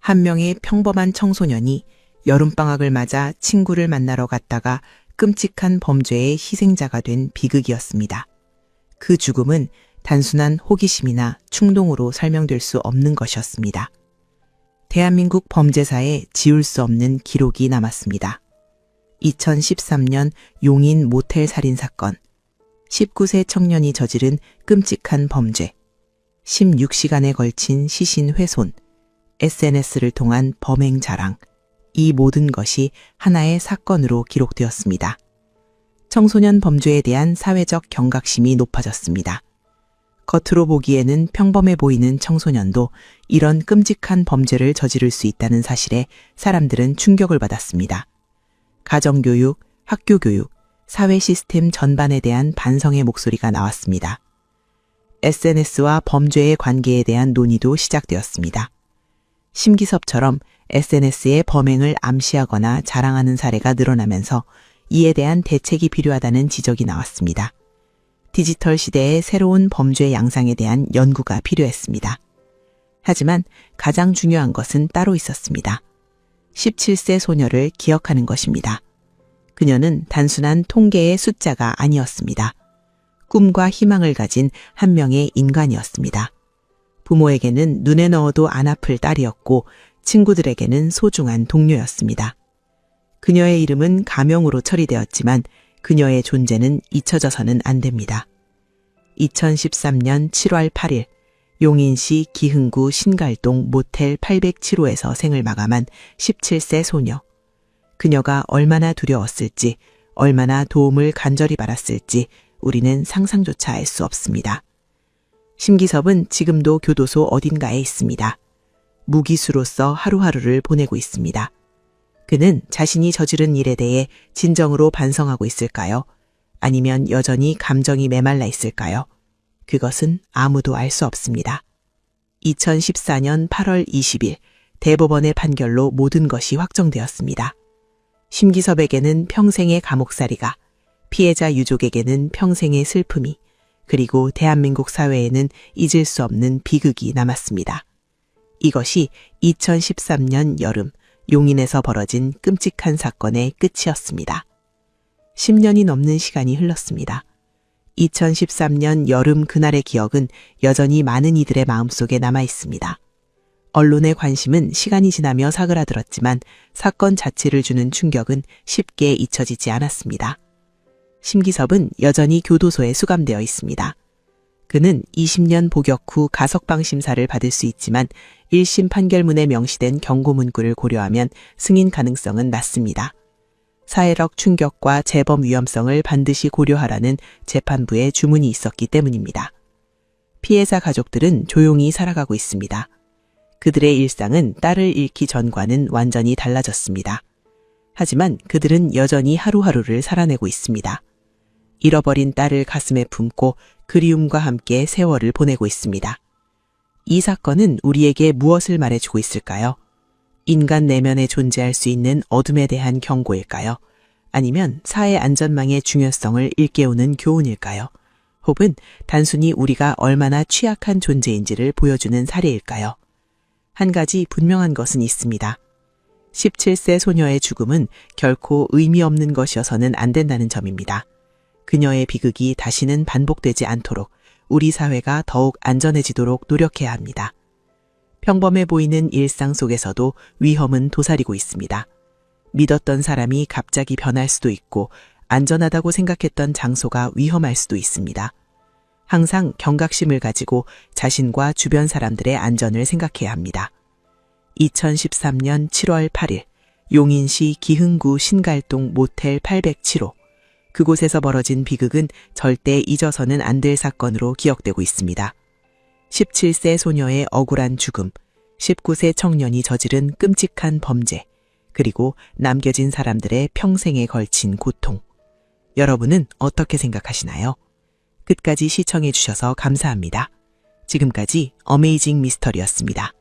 한 명의 평범한 청소년이 여름방학을 맞아 친구를 만나러 갔다가 끔찍한 범죄의 희생자가 된 비극이었습니다. 그 죽음은 단순한 호기심이나 충동으로 설명될 수 없는 것이었습니다. 대한민국 범죄사에 지울 수 없는 기록이 남았습니다. 2013년 용인 모텔 살인 사건, 19세 청년이 저지른 끔찍한 범죄, 16시간에 걸친 시신 훼손, SNS를 통한 범행 자랑, 이 모든 것이 하나의 사건으로 기록되었습니다. 청소년 범죄에 대한 사회적 경각심이 높아졌습니다. 겉으로 보기에는 평범해 보이는 청소년도 이런 끔찍한 범죄를 저지를 수 있다는 사실에 사람들은 충격을 받았습니다. 가정교육, 학교교육, 사회 시스템 전반에 대한 반성의 목소리가 나왔습니다. SNS와 범죄의 관계에 대한 논의도 시작되었습니다. 심기섭처럼 SNS의 범행을 암시하거나 자랑하는 사례가 늘어나면서 이에 대한 대책이 필요하다는 지적이 나왔습니다. 디지털 시대의 새로운 범죄 양상에 대한 연구가 필요했습니다. 하지만 가장 중요한 것은 따로 있었습니다. 17세 소녀를 기억하는 것입니다. 그녀는 단순한 통계의 숫자가 아니었습니다. 꿈과 희망을 가진 한 명의 인간이었습니다. 부모에게는 눈에 넣어도 안 아플 딸이었고 친구들에게는 소중한 동료였습니다. 그녀의 이름은 가명으로 처리되었지만 그녀의 존재는 잊혀져서는 안 됩니다. 2013년 7월 8일 용인시 기흥구 신갈동 모텔 807호에서 생을 마감한 17세 소녀. 그녀가 얼마나 두려웠을지, 얼마나 도움을 간절히 바랐을지 우리는 상상조차 할 수 없습니다. 심기섭은 지금도 교도소 어딘가에 있습니다. 무기수로서 하루하루를 보내고 있습니다. 그는 자신이 저지른 일에 대해 진정으로 반성하고 있을까요? 아니면 여전히 감정이 메말라 있을까요? 그것은 아무도 알 수 없습니다. 2014년 8월 20일 대법원의 판결로 모든 것이 확정되었습니다. 심기섭에게는 평생의 감옥살이가, 피해자 유족에게는 평생의 슬픔이, 그리고 대한민국 사회에는 잊을 수 없는 비극이 남았습니다. 이것이 2013년 여름 용인에서 벌어진 끔찍한 사건의 끝이었습니다. 10년이 넘는 시간이 흘렀습니다. 2013년 여름 그날의 기억은 여전히 많은 이들의 마음속에 남아 있습니다. 언론의 관심은 시간이 지나며 사그라들었지만 사건 자체를 주는 충격은 쉽게 잊혀지지 않았습니다. 심기섭은 여전히 교도소에 수감되어 있습니다. 그는 20년 복역 후 가석방 심사를 받을 수 있지만 1심 판결문에 명시된 경고 문구를 고려하면 승인 가능성은 낮습니다. 사회적 충격과 재범 위험성을 반드시 고려하라는 재판부의 주문이 있었기 때문입니다. 피해자 가족들은 조용히 살아가고 있습니다. 그들의 일상은 딸을 잃기 전과는 완전히 달라졌습니다. 하지만 그들은 여전히 하루하루를 살아내고 있습니다. 잃어버린 딸을 가슴에 품고 그리움과 함께 세월을 보내고 있습니다. 이 사건은 우리에게 무엇을 말해주고 있을까요? 인간 내면에 존재할 수 있는 어둠에 대한 경고일까요? 아니면 사회 안전망의 중요성을 일깨우는 교훈일까요? 혹은 단순히 우리가 얼마나 취약한 존재인지를 보여주는 사례일까요? 한 가지 분명한 것은 있습니다. 17세 소녀의 죽음은 결코 의미 없는 것이어서는 안 된다는 점입니다. 그녀의 비극이 다시는 반복되지 않도록 우리 사회가 더욱 안전해지도록 노력해야 합니다. 평범해 보이는 일상 속에서도 위험은 도사리고 있습니다. 믿었던 사람이 갑자기 변할 수도 있고 안전하다고 생각했던 장소가 위험할 수도 있습니다. 항상 경각심을 가지고 자신과 주변 사람들의 안전을 생각해야 합니다. 2013년 7월 8일 용인시 기흥구 신갈동 모텔 807호 그곳에서 벌어진 비극은 절대 잊어서는 안 될 사건으로 기억되고 있습니다. 17세 소녀의 억울한 죽음, 19세 청년이 저지른 끔찍한 범죄, 그리고 남겨진 사람들의 평생에 걸친 고통. 여러분은 어떻게 생각하시나요? 끝까지 시청해 주셔서 감사합니다. 지금까지 어메이징 미스터리였습니다.